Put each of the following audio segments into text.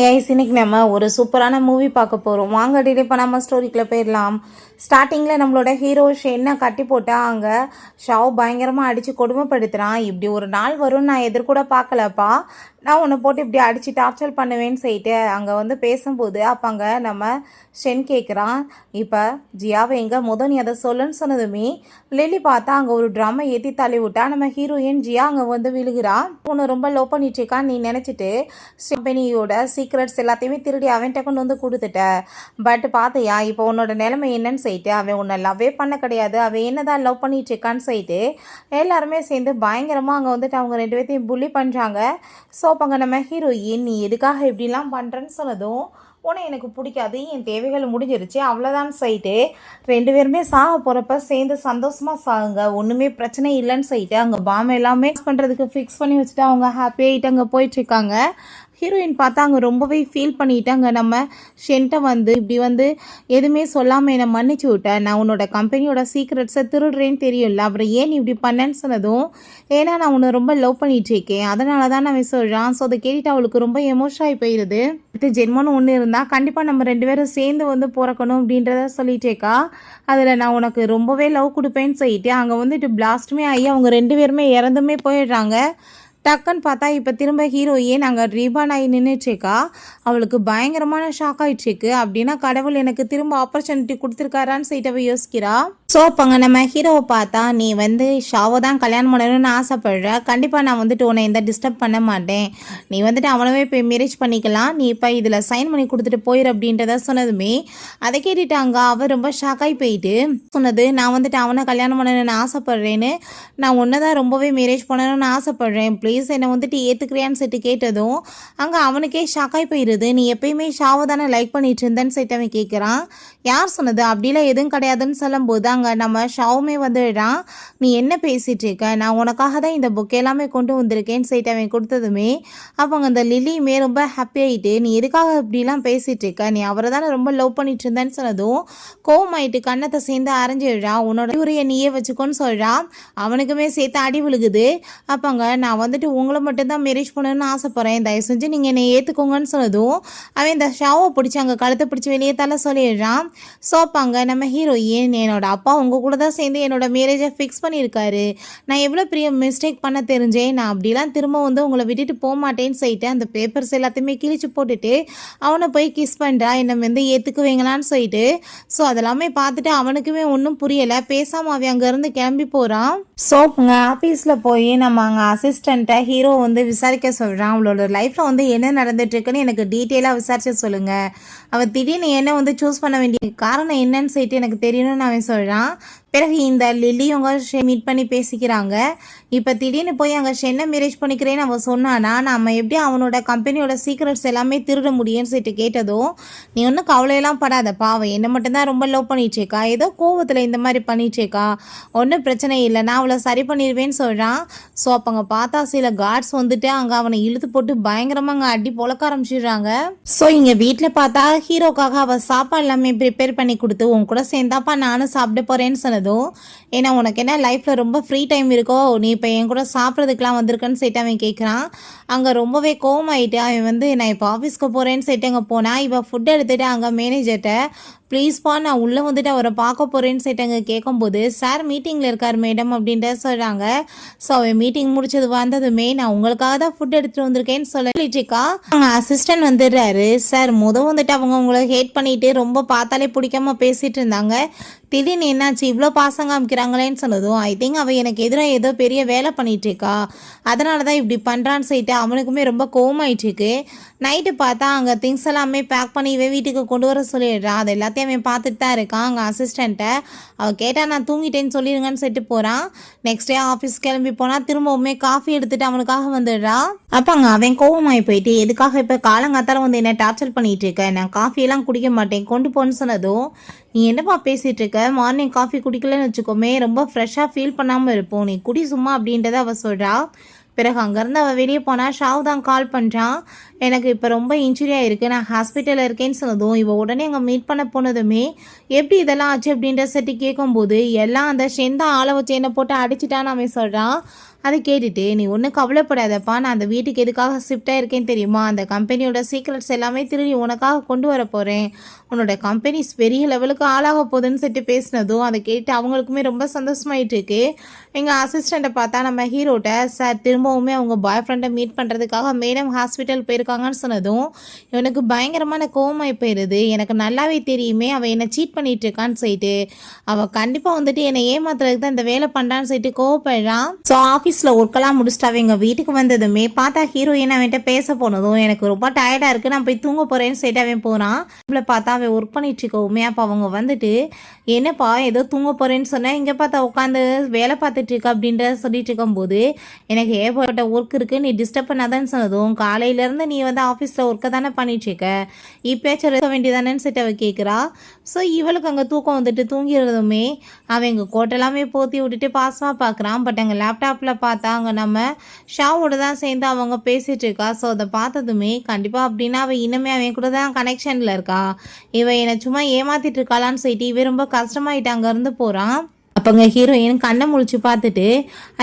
AI's இன்னைக்கு நம்ம ஒரு சூப்பரான மூவி பார்க்க போகிறோம். வாங்க டிலே பண்ணாமல் ஸ்டோரிக்குள்ளே போயிடலாம். ஸ்டார்டிங்கில் நம்மளோட ஹீரோ ஷென்னை கட்டி போட்டா அங்கே ஷாவ் பயங்கரமாக அடித்து கொடுமைப்படுத்துகிறான். இப்படி ஒரு நாள் வரும்னு நான் எதிர்கூட பார்க்கலப்பா, நான் உன்னை போட்டு இப்படி அடித்து டார்ச்சர் பண்ணுவேன்னு சொல்லிட்டு அங்கே வந்து பேசும்போது அப்போ அங்கே நம்ம ஷென் கேட்குறான், இப்போ ஜியாவை எங்கே நீ அதை சொல்லுன்னு சொன்னதுமே லில்லி பார்த்தா அங்கே ஒரு ட்ராமை ஏற்றி தள்ளி விட்டா நம்ம ஹீரோயின் ஜியா அங்கே வந்து விழுகிறா. உன்னை ரொம்ப லோ பண்ணிட்டுருக்கான்னு நீ நினச்சிட்டு கம்பெனியோட சீக்ரெட்ஸ் எல்லாத்தையுமே திருடி அவன்கிட்ட கொண்டு வந்து கொடுத்துட்ட. பட் பார்த்தியா இப்போ உன்னோட நிலைமை என்னன்னு சொல்லிட்டு அவன் உன்னை லவ்வே பண்ண கிடையாது, அவன் என்னதான் லவ் பண்ணிட்டு இருக்கான்னு சொல்லிட்டு எல்லாருமே சேர்ந்து பயங்கரமாக அங்கே வந்துட்டு அவங்க ரெண்டு பேர்த்தையும் புள்ளி பண்ணுறாங்க. ஸோ அப்போ அங்கே நம்ம ஹீரோயின் நீ எதுக்காக இப்படிலாம் பண்ணுறேன்னு சொன்னதும் உன்னை எனக்கு பிடிக்காது, என் தேவைகள் முடிஞ்சிருச்சு அவ்வளோதான் சொல்லிட்டு ரெண்டு பேருமே சாக போகிறப்ப சேர்ந்து சந்தோஷமாக சாகுங்க, ஒன்றுமே பிரச்சனை இல்லைன்னு சொல்லிட்டு அங்கே பாம்பு எல்லாமே பண்ணுறதுக்கு ஃபிக்ஸ் பண்ணி வச்சுட்டு அவங்க ஹாப்பியாகிட்டு அங்கே போயிட்டுருக்காங்க. ஹீரோயின் பார்த்தா அங்கே ரொம்பவே ஃபீல் பண்ணிட்டாங்க. நம்ம ஷென்ட்டை வந்து இப்படி வந்து எதுவுமே சொல்லாமல் என்னை மன்னிச்சு விட்டேன், நான் உன்னோட கம்பெனியோட சீக்ரெட்ஸை திருடுறேன்னு தெரியும்ல, அப்புறம் ஏன் நீ இப்படி பண்ணேன்னு சொன்னதும் ஏன்னா நான் உன்னை ரொம்ப லவ் பண்ணிகிட்ருக்கேன் அதனால தான் நான் சொல்கிறான். ஸோ அதை கேட்டுட்டு அவளுக்கு ரொம்ப எமோஷனாகி போயிடுது. அடுத்து ஜென்மன்னு ஒன்று இருந்தால் கண்டிப்பாக நம்ம ரெண்டு பேரும் சேர்ந்து வந்து பிறக்கணும் அப்படின்றத சொல்லிட்டேக்கா, அதில் நான் உனக்கு ரொம்பவே லவ் கொடுப்பேன்னு சொல்லிட்டு அங்கே வந்துட்டு பிளாஸ்ட்டுமே ஆகி அவங்க ரெண்டு பேருமே இறந்துமே போயிடுறாங்க. டக்குன்னு பார்த்தா இப்போ திரும்ப ஹீரோயின் நாங்கள் ரீபான் ஆகி நின்றுட்டுருக்கா. அவளுக்கு பயங்கரமான ஷாக் ஆகிட்டுருக்கு. அப்படின்னா கடவுள் எனக்கு திரும்ப ஆப்பர்ச்சுனிட்டி கொடுத்துருக்காரான்னு சொல்லிட்டு யோசிக்கிறா. ஸோ அப்போங்க நம்ம ஹீரோவை பார்த்தா நீ வந்து ஷாவை தான் கல்யாணம் பண்ணணும்னு ஆசைப்படுற, கண்டிப்பாக நான் வந்துட்டு உன்னை எந்த டிஸ்டர்ப் பண்ண மாட்டேன், நீ வந்துட்டு அவனவே போய் மேரேஜ் பண்ணிக்கலாம், நீ இப்போ இதில் சைன் பண்ணி கொடுத்துட்டு போயிரு அப்படின்றத சொன்னதுமே அதை கேட்டுட்டாங்க. அவள் ரொம்ப ஷாக்காகி போயிட்டு சொன்னது நான் வந்துட்டு அவனை கல்யாணம் பண்ணணும்னு ஆசைப்பட்றேன்னு, நான் ஒன்று தான் ரொம்பவே மேரேஜ் பண்ணணும்னு ஆசைப்பட்றேன், ப்ளீஸ் என்னை வந்துட்டு ஏற்றுக்கிறியான்னு சொல்லிட்டு கேட்டதும் அங்கே அவனுக்கே ஷாக்காகி போயிடுது. நீ எப்பயுமே ஷாவை தானே லைக் பண்ணிட்டு இருந்தேன்னு சொல்லிட்டு அவன் கேட்குறான். யார் சொன்னது, அப்படிலாம் எதுவும் கிடையாதுன்னு சொல்லும்போது அங்கே நம்ம ஷாவுமே வந்துடுறான். நீ என்ன பேசிகிட்டு இருக்க, நான் உனக்காக தான் இந்த புக் எல்லாமே கொண்டு வந்திருக்கேன்னு சொல்லிட்டு அவன் கொடுத்ததுமே அவங்க அந்த லில்லியுமே ரொம்ப ஹாப்பி ஆகிட்டு நீ எதுக்காக இப்படிலாம் பேசிகிட்டு இருக்க, நீ அவரை தானே ரொம்ப லவ் பண்ணிட்டு இருந்தேன்னு சொன்னதும் கோவமாயிட்டு கண்ணத்தை சேர்ந்து அரைஞ்சிடுறான். உன்னோட உரையை நீயே வச்சுக்கோன்னு சொல்கிறான். அவனுக்குமே சேர்த்து அடி விழுகுது. அப்போங்க நான் வந்துட்டு உங்களை மட்டும்தான் மேரேஜ் பண்ணணும்னு ஆசைப்பட்றேன், தயவு செஞ்சு நீங்கள் என்னை ஏற்றுக்கோங்கன்னு சொன்னதும் அவன் இந்த ஷாவை பிடிச்சி அங்கே கழுத்தை பிடிச்சி வெளியே தலை சொல்லிடுறான். ஸோ அப்பாங்க நம்ம ஹீரோயின் என்னோட அப்பா உங்கள் கூட தான் சேர்ந்து என்னோட மேரேஜை ஃபிக்ஸ் பண்ணியிருக்காரு, நான் எவ்வளோ பெரிய மிஸ்டேக் பண்ண தெரிஞ்சேன், நான் அப்படிலாம் திரும்ப வந்து உங்களை விட்டுட்டு போக மாட்டேன்னு சொல்லிட்டு அந்த பேப்பர்ஸ் எல்லாத்தையுமே கிழிச்சு போட்டுட்டு அவனை போய் கிஸ் பண்ணுறா, என்னை வந்து ஏற்றுக்குவீங்களான்னு சொல்லிட்டு. ஸோ அதெல்லாமே பார்த்துட்டு அவனுக்குமே ஒன்றும் புரியலை, பேசாமல் அவன் அங்கேருந்து கிளம்பி போகிறான். ஸோ உங்கள் ஆஃபீஸில் போய் நம்ம அங்கே அசிஸ்டண்ட்டை ஹீரோ வந்து விசாரிக்க சொல்கிறான். அவளோட லைஃப்பில் வந்து என்ன நடந்துட்டுருக்குன்னு எனக்கு டீட்டெயிலாக விசாரிச்சு சொல்லுங்கள், அவள் திடீர்னு என்ன வந்து சூஸ் பண்ண வேண்டிய காரணம் என்னன்னு சொல்லிட்டு எனக்கு தெரியணும்னு அவன் சொல்கிறான். பிறகு இந்த லில்லி அவங்க மீட் பண்ணி பேசிக்கிறாங்க. இப்போ திடீர்னு போய் அங்கே ஷென்னை மேரேஜ் பண்ணிக்கிறேன்னு அவன் சொன்னானா நம்ம எப்படி அவனோட கம்பெனியோட சீக்ரெட்ஸ் எல்லாமே திருட முடியும்னு சொல்லிட்டு கேட்டதும் நீ ஒன்றும் கவலையெல்லாம் படாதப்பா, அவன் என்னை மட்டும்தான் ரொம்ப லவ் பண்ணிகிட்ருக்கா, ஏதோ கோவத்தில் இந்த மாதிரி பண்ணிகிட்ருக்கா, ஒன்றும் பிரச்சனை இல்லை, நான் அவளை சரி பண்ணிடுவேன்னு சொல்கிறான். ஸோ அப்போ அங்கே பார்த்தா சில கார்ட்ஸ் வந்துட்டு அங்கே அவனை இழுத்து போட்டு பயங்கரமாக அங்கே அடி பொழக்க ஆரம்பிச்சிடுறாங்க. ஸோ இங்கே வீட்டில் பார்த்தா ஹீரோக்காக அவள் சாப்பாடு எல்லாமே ப்ரிப்பேர் பண்ணி கொடுத்து உன் கூட சேர்ந்தாப்பா நானும் சாப்பிட போகிறேன்னு சொன்னது. ஏன்னா உனக்கு என்ன லைஃப்பில் ரொம்ப ஃப்ரீ டைம் இருக்கோ, நீ இப்போ என் கூட சாப்பிட்றதுக்கெலாம் வந்திருக்கன்னு சொல்லிட்டு அவன் கேட்குறான். அங்கே ரொம்பவே கோவமாயிட்டு அவன் வந்து நான் இப்போ ஆஃபீஸ்க்கு போகிறேன்னு சொல்லிட்டு அங்கே போனால் இவள் ஃபுட் எடுத்துகிட்டு அங்கே மேனேஜர்கிட்ட ப்ளீஸ்ப்பா நான் உள்ளே வந்துட்டு அவரை பார்க்க போகிறேன்னு சொல்லிட்டு அங்கே கேட்கும்போது சார் மீட்டிங்கில் இருக்கார் மேடம் அப்படின்ட்டு சொல்கிறாங்க. ஸோ அவன் மீட்டிங் முடிச்சது வந்ததுமே நான் உங்களுக்காக தான் ஃபுட் எடுத்துகிட்டு வந்திருக்கேன்னு சொல்லிட்டுருக்கா. அவங்க அசிஸ்டன்ட் வந்துடுறாரு. சார் வந்துட்டு அவங்க உங்களை ஹேட் பண்ணிட்டு ரொம்ப பார்த்தாலே பிடிக்காம பேசிகிட்டு இருந்தாங்க, திடீர்னு என்னாச்சு இவ்வளோ பாசம் காமிக்கிறாங்களேன்னு சொன்னதும் ஐ திங்க் அவள் எனக்கு எதிராக ஏதோ பெரிய வேலை பண்ணிகிட்ருக்கா, அதனால தான் இப்படி பண்ணுறான்னு சொல்லிட்டு அவனுக்குமே ரொம்ப கோவமாயிட்டுருக்கு. நைட்டு பார்த்தா அங்கே திங்ஸ் எல்லாமே பேக் பண்ணி வீட்டுக்கு கொண்டு வர சொல்லிடுறான். அது எல்லாத்தையும் அவன் பார்த்துட்டு தான் இருக்கான். அங்கே அசிஸ்டண்ட்டை அவள் கேட்டால் நான் தூங்கிட்டேன்னு சொல்லிடுங்கன்னு சொல்லிட்டு போகிறான். நெக்ஸ்ட் டே ஆஃபீஸ் கிளம்பி போனால் திரும்பவுமே காஃபி எடுத்துகிட்டு அவனுக்காக வந்துடுறான். அப்போ அங்கே அவன் கோவமாகி போயிட்டு எதுக்காக இப்போ காலங்காத்தால வந்து என்ன டார்ச்சர் பண்ணிகிட்டு இருக்க, நான் காஃபியெல்லாம் குடிக்க மாட்டேன் கொண்டு போன்னு சொன்னதும் நீ என்னப்பா பேசிகிட்டு இருக்க, மார்னிங் காஃபி குடிக்கலன்னு வச்சுக்கோமே ரொம்ப ஃப்ரெஷ்ஷாக ஃபீல் பண்ணாமல் இருப்போம், நீ குடி சும்மா அப்படின்றத அவள் சொல்கிறா. பிறகு அங்கேருந்து அவள் வெளியே போனால் ஷாவ் தான் கால் பண்ணுறான். எனக்கு இப்போ ரொம்ப இன்ஜுரி ஆயிருக்கு, நான் ஹாஸ்பிட்டலில் இருக்கேன்னு சொன்னதும் இவ உடனே அங்கே மீட் பண்ண போனதுமே எப்படி இதெல்லாம் ஆச்சு அப்படின்ற சட்டி கேட்கும்போது எல்லாம் அந்த ஷென் தான் ஆளை வச்சு என்ன போட்டு அடிச்சிட்டான்னு அவன் சொல்கிறான். அதை கேட்டுட்டு நீ ஒன்றும் கவலைப்படாதப்பா, நான் அந்த வீட்டுக்கு எதுக்காக ஷிஃப்ட் ஆயிருக்கேன்னு தெரியுமா, அந்த கம்பெனியோட சீக்ரெட்ஸ் எல்லாமே திருடி உனக்காக கொண்டு வர போகிறேன், உன்னோட கம்பெனிஸ் பெரிய லெவலுக்கு ஆளாக போகுதுன்னு சொல்லிட்டு பேசினதும் அதை கேட்டு அவங்களுக்குமே ரொம்ப சந்தோஷமாயிட்டு இருக்கு. எங்கள் அசிஸ்டண்ட்டை பார்த்தா நம்ம ஹீரோட்ட சார் திரும்பவுமே அவங்க பாய் ஃப்ரெண்டை மீட் பண்ணுறதுக்காக மேடம் ஹாஸ்பிட்டல் போயிருக்காங்கன்னு சொன்னதும் இவனுக்கு பயங்கரமான கோவமாய் போயிடுது. எனக்கு நல்லாவே தெரியுமே அவள் என்னை சீட் பண்ணிட்டு இருக்கான்னு சொல்லிட்டு, அவள் கண்டிப்பாக வந்துட்டு என்னை ஏமாத்துறதுக்கு தான் இந்த வேலை பண்ணுறான்னு சொல்லிட்டு கோவப்படுறான். ஸோ ஆஃபீஸில் ஒர்க்கெல்லாம் முடிச்சுட்டு அவங்க வீட்டுக்கு வந்ததுமே பார்த்தா ஹீரோயின் அவன்கிட்ட பேச போனதும் எனக்கு ரொம்ப டயர்டாக இருக்குது, நான் போய் தூங்க போகிறேன்னு சொல்லிட்டு அவன் போகிறான். இவ்வளோ பார்த்தா அவன் ஒர்க் பண்ணிட்டு இருக்கவுமே அப்போ அவங்க வந்துட்டு என்னப்பா ஏதோ தூங்க போகிறேன்னு சொன்னேன், இங்கே பார்த்தா உட்காந்து வேலை பார்த்துட்டு இருக்க அப்படின்ற சொல்லிட்டு இருக்கும்போது எனக்கு ஏகப்பட்ட ஒர்க் இருக்குது நீ டிஸ்டர்ப் பண்ணாதான்னு சொன்னதும் காலையிலேருந்து நீ வந்து ஆஃபீஸில் ஒர்க்கை தானே பண்ணிட்டு இருக்க, இப்போயாச்சும் இருக்க வேண்டியதானேன்னு சொல்லிட்டு அவள் கேட்குறா. ஸோ இவளுக்கு அங்கே தூக்கம் வந்துட்டு தூங்கிடுறதுமே அவன் எங்கள் கோட்டெல்லாமே போற்றி விட்டுட்டு பாசமாக பார்க்குறான். பட் அங்கே லேப்டாப்பில் பார்த்தா அங்கே நம்ம ஷாவோட தான் சேர்ந்து அவங்க பேசிகிட்டு இருக்கா. ஸோ அதை பார்த்ததுமே கண்டிப்பாக அப்படின்னா அவள் இன்னுமே அவன் கூட தான் கனெக்ஷனில் இருக்கா, இவன் என்னை சும்மா ஏமாத்திட்டு இருக்காளான்னு சொல்லிட்டு இவன் ரொம்ப கஷ்டமாயிட்டு அங்கேருந்து போகிறான். அப்போங்க ஹீரோயின் கண்ணை முழிச்சு பார்த்துட்டு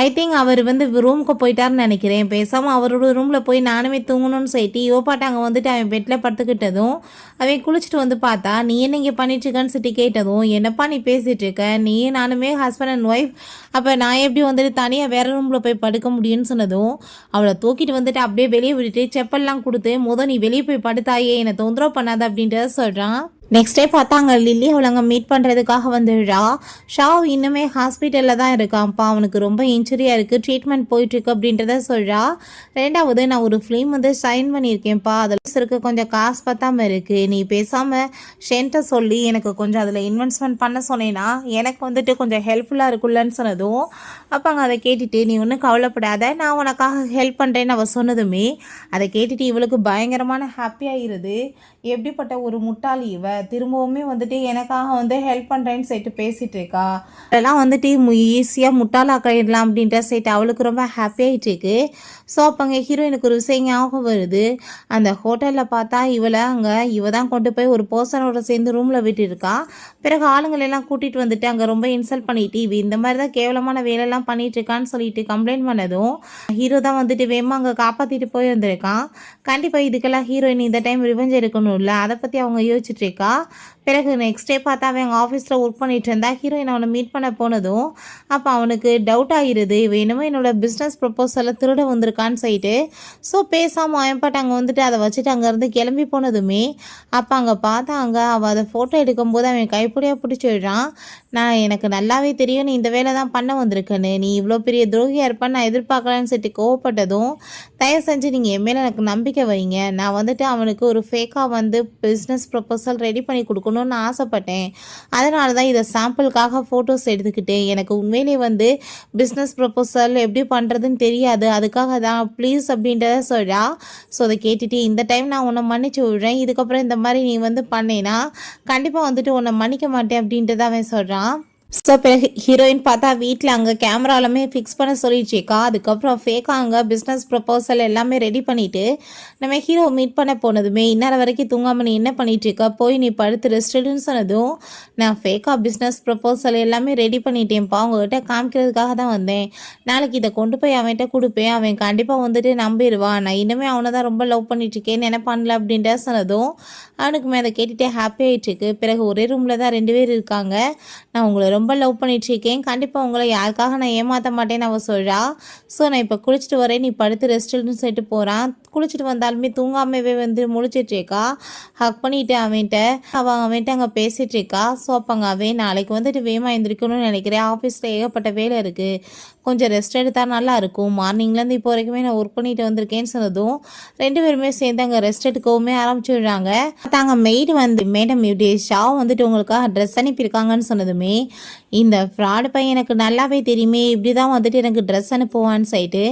ஐ திங்க் அவர் வந்து ரூமுக்கு போயிட்டாருன்னு நினைக்கிறேன், பேசாமல் அவரோட ரூமில் போய் நானுமே தூங்கணும்னு சொல்லிட்டு யோபாட்ட அங்கே வந்துட்டு அவன் பெட்டில் படுத்துக்கிட்டதும் அவன் குளிச்சுட்டு வந்து பார்த்தா நீ என்ன இங்கே பண்ணிட்டுருக்கன்னு சொல்லி கேட்டதும் என்னப்பா நீ பேசிகிட்டு இருக்க, நீ நானுமே ஹஸ்பண்ட் அண்ட் ஒய்ஃப், அப்போ நான் எப்படி வந்துட்டு தனியாக வேறு ரூமில் போய் படுக்க முடியும்னு சொன்னதும் அவளை தூக்கிட்டு வந்துட்டு அப்படியே வெளியே விட்டுட்டு செப்பல்லாம் கொடுத்து நீ வெளியே போய் படுத்தாயே என்னை தொந்தரவு பண்ணாத அப்படின்றத சொல்கிறான். நெக்ஸ்ட் டே பார்த்தா அங்கே லில்லி அவளை அங்கே மீட் பண்ணுறதுக்காக வந்துடுறா. ஷாவ் இன்னுமே ஹாஸ்பிட்டலில் தான் இருக்கான்ப்பா, அவனுக்கு ரொம்ப இன்ஜுரியாக இருக்குது, ட்ரீட்மெண்ட் போயிட்டுருக்கு அப்படின்றத சொல்கிறா. ரெண்டாவது நான் ஒரு ஃபிலிம் வந்து சைன் பண்ணியிருக்கேன்ப்பா, அதில் இருக்கு கொஞ்சம் காசு பத்தாமல் இருக்குது, நீ பேசாமல் ஷென்ட்ட சொல்லி எனக்கு கொஞ்சம் அதில் இன்வெஸ்ட்மெண்ட் பண்ண சொன்னேன்னா எனக்கு வந்துட்டு கொஞ்சம் ஹெல்ப்ஃபுல்லாக இருக்குல்லன்னு சொன்னதும் அப்போ அங்கே அதை கேட்டுட்டு நீ ஒன்றும் கவலைப்படாத நான் உனக்காக ஹெல்ப் பண்ணுறேன்னு அவள் சொன்னதுமே அதை கேட்டுட்டு இவளுக்கு பயங்கரமான ஹாப்பியாகிருது. எப்படிப்பட்ட ஒரு முட்டாளி இவ, திரும்பவுமே வந்துட்டு எனக்காக வந்து ஹெல்ப் பண்ணுறேன்னு சொல்லிட்டு பேசிகிட்டு இருக்கா, அதெல்லாம் வந்துட்டு ஈஸியாக முட்டாளாக்கிடலாம் அப்படின்ற சொல்லிட்டு அவளுக்கு ரொம்ப ஹாப்பியாகிட்டு இருக்கு. ஸோ அப்போ அங்கே ஹீரோயினுக்கு ஒரு விஷயம் ஞாபகம் வருது, அந்த ஹோட்டலில் பார்த்தா இவ தான் கொண்டு போய் ஒரு பர்சனோட சேர்ந்து ரூமில் விட்டுருக்கா. பிறகு ஆளுங்களெல்லாம் கூட்டிகிட்டு வந்துட்டு அங்கே ரொம்ப இன்சல்ட் பண்ணிட்டு இவ இந்த மாதிரி தான் கேவலமான வேலையெல்லாம் பண்ணிட்டு இருக்கான்னு சொல்லிட்டு கம்ப்ளைண்ட் பண்ணதும் ஹீரோ தான் வந்துட்டு வேமா அங்கே காப்பாற்றிட்டு போய் வந்திருக்கான். கண்டிப்பாக இதுக்கெல்லாம் ஹீரோயின் இந்த டைம் ரிவெஞ்ச் எடுக்கணும்ல, அதை பற்றி அவங்க யோசிச்சுட்டு இருக்கா. பிறகு நெக்ஸ்ட் டே பார்த்தா அவன் ஆஃபீஸில் ஒர்க் பண்ணிட்டு இருந்தா. ஹீரோயின் அவனை மீட் பண்ண போனதும் அப்போ அவனுக்கு டவுட் ஆகிருது, இவன் என்னமோ என்னோட பிஸ்னஸ் ப்ரப்போசலை திருட வந்திருக்கான்னு சொல்லிட்டு. ஸோ பேசாமல் அவன்பாட்டு அங்கே வந்துட்டு அதை வச்சுட்டு அங்கேருந்து கிளம்பி போனதுமே அப்போ அங்கே பார்த்தா அவள் அதை ஃபோட்டோ எடுக்கும்போது அவன் கைப்பிடியாக பிடிச்சி விடுறான். எனக்கு நல்லாவே தெரியும் நீ இந்த வேலை தான் பண்ண வந்திருக்கேன்னு, நீ இவ்வளோ பெரிய துரோகியாக இருப்பான்னு நான் எதிர்பார்க்கலான்னு சொல்லிட்டு கோவப்பட்டதும் தயவு செஞ்சு நீங்கள் என் மேலே எனக்கு நம்பிக்கை வைங்க, நான் வந்துட்டு அவனுக்கு ஒரு ஃபேக்காக வந்து பிஸ்னஸ் ப்ரப்போசல் ரெடி பண்ணி கொடுக்கணும்னு ஆசைப்பட்டேன், அதனால தான் இதை சாம்பிளுக்காக ஃபோட்டோஸ் எடுத்துக்கிட்டேன், எனக்கு உண்மையிலே வந்து பிஸ்னஸ் ப்ரப்போசல் எப்படி பண்ணுறதுன்னு தெரியாது, அதுக்காக தான் ப்ளீஸ் அப்படின்றத சொல்கிறா. ஸோ அதை கேட்டுட்டு இந்த டைம் நான் உன்னை மன்னிச்சு விடுறேன், இதுக்கப்புறம் இந்த மாதிரி நீ வந்து பண்ணேன்னா கண்டிப்பாக வந்துட்டு உன்னை மன்னிக்க மாட்டேன் அப்படின்றத அவன் சொல்கிறான். ஸோ பிறகு ஹீரோயின் பார்த்தா வீட்டில் அங்கே கேமராலுமே ஃபிக்ஸ் பண்ண சொல்லிடுச்சேக்கா. அதுக்கப்புறம் ஃபேக்காக அங்கே பிஸ்னஸ் ப்ரப்போசல் எல்லாமே ரெடி பண்ணிவிட்டு நம்ம ஹீரோ மீட் பண்ண போனதுமே இந்நேரம் வரைக்கும் தூங்காமல் நீ என்ன பண்ணிகிட்ருக்கா, போய் நீ படுத்து ரெஸ்ட்டுன்னு சொன்னதும் நான் ஃபேக்காக பிஸ்னஸ் ப்ரப்போசல் எல்லாமே ரெடி பண்ணிட்டேன்ப்பா, அவங்ககிட்ட காமிக்கிறதுக்காக தான் வந்தேன், நாளைக்கு இதை கொண்டு போய் அவன்கிட்ட கொடுப்பேன், அவன் கண்டிப்பாக வந்துட்டு நம்பிடுவான், நான் இன்னுமே அவனை தான் ரொம்ப லவ் பண்ணிட்டுருக்கேன் என்ன பண்ணல அப்படின்ற சொன்னதும் அவனுக்குமே அதை கேட்டுகிட்டே ஹாப்பி ஆகிட்டுருக்கு. பிறகு ஒரே ரூமில் தான் 2 பேர் இருக்காங்க, நான் உங்களை ரொம்ப லவ் பண்ணிட்டுருக்கேன், கண்டிப்பாக உங்களை யாருக்காக நான் ஏமாற்ற மாட்டேன்னு அவள் சொல்கிறா. ஸோ நான் இப்போ குளிச்சுட்டு வரேன் நீ படுத்து ரெஸ்ட்டுன்னு சொல்லிட்டு போகிறான். குளிச்சுட்டு வந்தாலுமே தூங்காமவே வந்து முழிச்சிட்ருக்கா. ஹக் பண்ணிவிட்டு அவன்கிட்ட அங்கே பேசிகிட்ருக்கா. ஸோ அப்போ அவன் நாளைக்கு வந்துட்டு வேகமாக எழுந்திரிக்கணும்னு நினைக்கிறேன், ஆஃபீஸில் ஏகப்பட்ட வேலை இருக்குது, கொஞ்சம் ரெஸ்ட் எடுத்தால் நல்லா இருக்கும், மார்னிங்லேருந்து இப்போ வரைக்குமே நான் ஒர்க் பண்ணிட்டு வந்திருக்கேன்னு சொன்னதும் 2 பேருமே சேர்ந்து அங்கே ரெஸ்ட் எடுக்கவுமே ஆரம்பிச்சுடுறாங்க. தாங்க மெய்டு வந்து மேடம் இப்படி ஷா வந்துட்டு உங்களுக்காக ட்ரெஸ் அனுப்பியிருக்காங்கன்னு சொன்னதுமே இந்த ஃப்ராடு பையன் எனக்கு நல்லாவே தெரியுமே, இப்படி தான் வந்துட்டு எனக்கு ட்ரெஸ் அனுப்புவான்னு சொல்லிட்டு.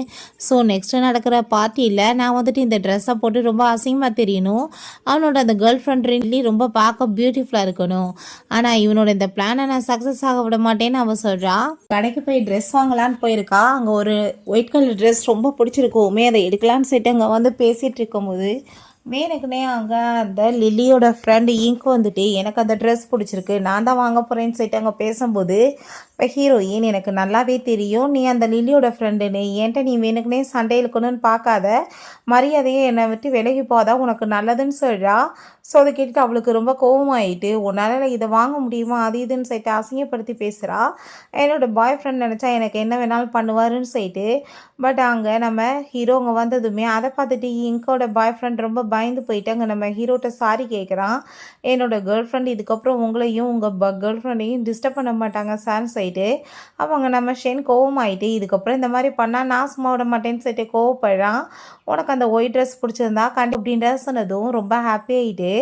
ஸோ நெக்ஸ்ட்டு நடக்கிற பார்ட்டியில் நான் வந்துட்டு இந்த ட்ரெஸ்ஸை போட்டு ரொம்ப அசிங்கமாக தெரியணும், அவனோட அந்த கேர்ள் ஃப்ரெண்ட் ரிலி ரொம்ப பார்க்க பியூட்டிஃபுல்லாக இருக்கணும். ஆனால் இவனோட இந்த பிளானை நான் சக்ஸஸ் ஆக விட மாட்டேன்னு அவன் சொல்கிறான். கடைக்கு போய் ட்ரெஸ் வாங்கலான்னு போயிருக்கா. அங்கே ஒரு ஒயிட் கலர் ட்ரெஸ் ரொம்ப பிடிச்சிருக்கோமே, அதை எடுக்கலான்னு சொல்லிட்டு அங்கே வந்து பேசிகிட்டு இருக்கும்போது வேணுக்குனே அங்கே அந்த லில்லியோட ஃப்ரெண்டு இங்க் வந்துட்டு எனக்கு அந்த ட்ரெஸ் பிடிச்சிருக்கு, நான் தான் வாங்க போகிறேன்னு சொல்லிட்டு அங்கே பேசும்போது இப்போ ஹீரோயின் எனக்கு நல்லாவே தெரியும் நீ அந்த லில்லியோட ஃப்ரெண்டுன்னு, ஏன்ட்ட நீ வேணுக்குனே சண்டை இழுக்கணும்னு பார்க்காத, மரியாதையே என்னை விட்டு விலகி போதான் உனக்கு நல்லதுன்னு சொல்கிறா. ஸோ அதை கேட்டுட்டு அவளுக்கு ரொம்ப கோவமாயிட்டு உன்னால் இதை வாங்க முடியுமா அது இதுன்னு சொல்லிட்டு அசிங்கப்படுத்தி பேசுகிறா. என்னோடய பாய் ஃப்ரெண்ட் நினச்சா எனக்கு என்ன வேணாலும் பண்ணுவாருன்னு சொல்லிட்டு. பட் அங்கே நம்ம ஹீரோங்க வந்ததுமே அதை பார்த்துட்டு இங்கோட பாய் ஃப்ரெண்ட் ரொம்ப பயந்து போயிட்டு அங்கே நம்ம ஹீரோட்ட சாரி கேட்குறான். என்னோடய கேர்ள் ஃப்ரெண்ட் இதுக்கப்புறம் உங்களையும் உங்கள் கேர்ள் ஃப்ரெண்டையும் டிஸ்டர்ப் பண்ண மாட்டாங்க சார்னு சொல்லிட்டு அவங்க நம்ம ஷென் கோவமாயிட்டு இதுக்கப்புறம் இந்த மாதிரி பண்ணால் நான் சும்மா விட மாட்டேன்னு சொல்லிட்டு கோவப்படுறான். உனக்கு அந்த ஒயிட் ட்ரெஸ் பிடிச்சிருந்தா அப்படின்ற சொன்னதும் ரொம்ப ஹாப்பி ஆகிட்டு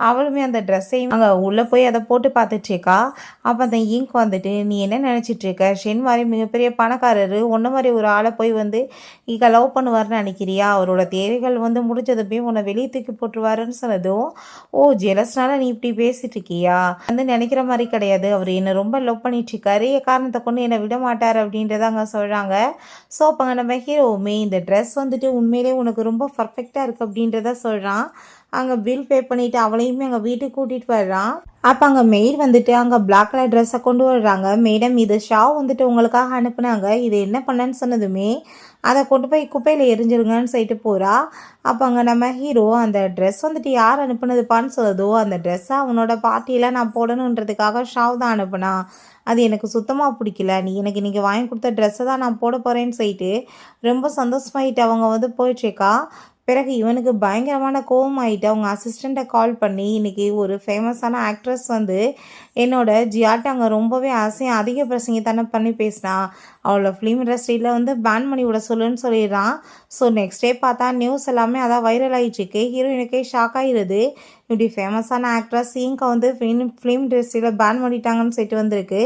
அவளுமே அந்த ட்ரெஸ்ஸையும் அங்கே உள்ளே போய் அதை போட்டு பார்த்துட்ருக்கா. அப்போ அந்த இங்க் வந்துட்டு நீ என்ன நினச்சிட்ருக்க, ஷென் மாதிரி மிகப்பெரிய பணக்காரரு ஒன்று மாதிரி ஒரு ஆளை போய் வந்து இங்கே லவ் பண்ணுவார்னு நினைக்கிறியா, அவரோட தேவைகள் வந்து முடிஞ்சதுமே உன்னை வெளியே தூக்கி போட்டுருவாருன்னு சொன்னதும் ஓ ஜெலஸ்னால நீ இப்படி பேசிட்டு இருக்கியா, வந்து நினைக்கிற மாதிரி கிடையாது, அவர் என்னை ரொம்ப லவ் பண்ணிட்டுருக்காரு, காரணத்தை கொண்டு என்னை விட மாட்டார் அப்படின்றத அங்கே சொல்கிறாங்க. ஸோ அப்போ நம்ம ஹீரோவுமே இந்த ட்ரெஸ் வந்துட்டு உண்மையிலே உனக்கு ரொம்ப பர்ஃபெக்டாக இருக்குது அப்படின்றத சொல்கிறான். அங்கே பில் பே பண்ணிவிட்டு அவளையுமே அங்கே வீட்டுக்கு கூட்டிகிட்டு வர்றான். அப்போ அங்கே மெய்ட் வந்துட்டு அங்கே பிளாக் கலர் ட்ரெஸ்ஸை கொண்டு வர்றாங்க. மேடம் இது ஷாவ் வந்துட்டு உங்களுக்காக அனுப்புனாங்க, இது என்ன பண்ணேன்னு சொன்னதுமே அதை கொண்டு போய் குப்பையில் எரிஞ்சிருங்கன்னு சொல்லிட்டு போகிறா. அப்போ அங்கே நம்ம ஹீரோ அந்த ட்ரெஸ் வந்துட்டு யார் அனுப்புனதுப்பான்னு சொல்லுதோ அந்த ட்ரெஸ்ஸை அவனோட பார்ட்டியில் நான் போடணுன்றதுக்காக ஷாவ் தான் அனுப்புனா, அது எனக்கு சுத்தமாக பிடிக்கல, நீ எனக்கு இன்றைக்கி வாங்கி கொடுத்த ட்ரெஸ்ஸை தான் நான் போட போகிறேன்னு சொல்லிட்டு ரொம்ப சந்தோஷமாயிட்டு அவங்க வந்து போயிட்டுருக்கா. பிறகு இவனுக்கு பயங்கரமான கோவம் ஆகிட்டு அவங்க அசிஸ்டண்ட்டை கால் பண்ணி இன்றைக்கி ஒரு ஃபேமஸான ஆக்ட்ரஸ் வந்து என்னோட ஜியாட்ட அங்கே ரொம்பவே அதிக பிரசங்கத்தானே பண்ணி பேசினான், அவளோட ஃபிலிம் இண்டஸ்ட்ரியில் வந்து பேன் பண்ணி விட சொல்லுன்னு சொல்லிடுறான். ஸோ நெக்ஸ்ட் டே பார்த்தா நியூஸ் எல்லாமே அதான் வைரல் ஆகிட்டுருக்கு. ஹீரோயினுக்கே ஷாக் ஆகிடுது, இப்படி ஃபேமஸான ஆக்ட்ரஸ் இங்கே வந்து ஃபிலிம் இண்டஸ்ட்ரியில் பேன் பண்ணிட்டாங்கன்னு சொல்லிட்டு வந்திருக்கு.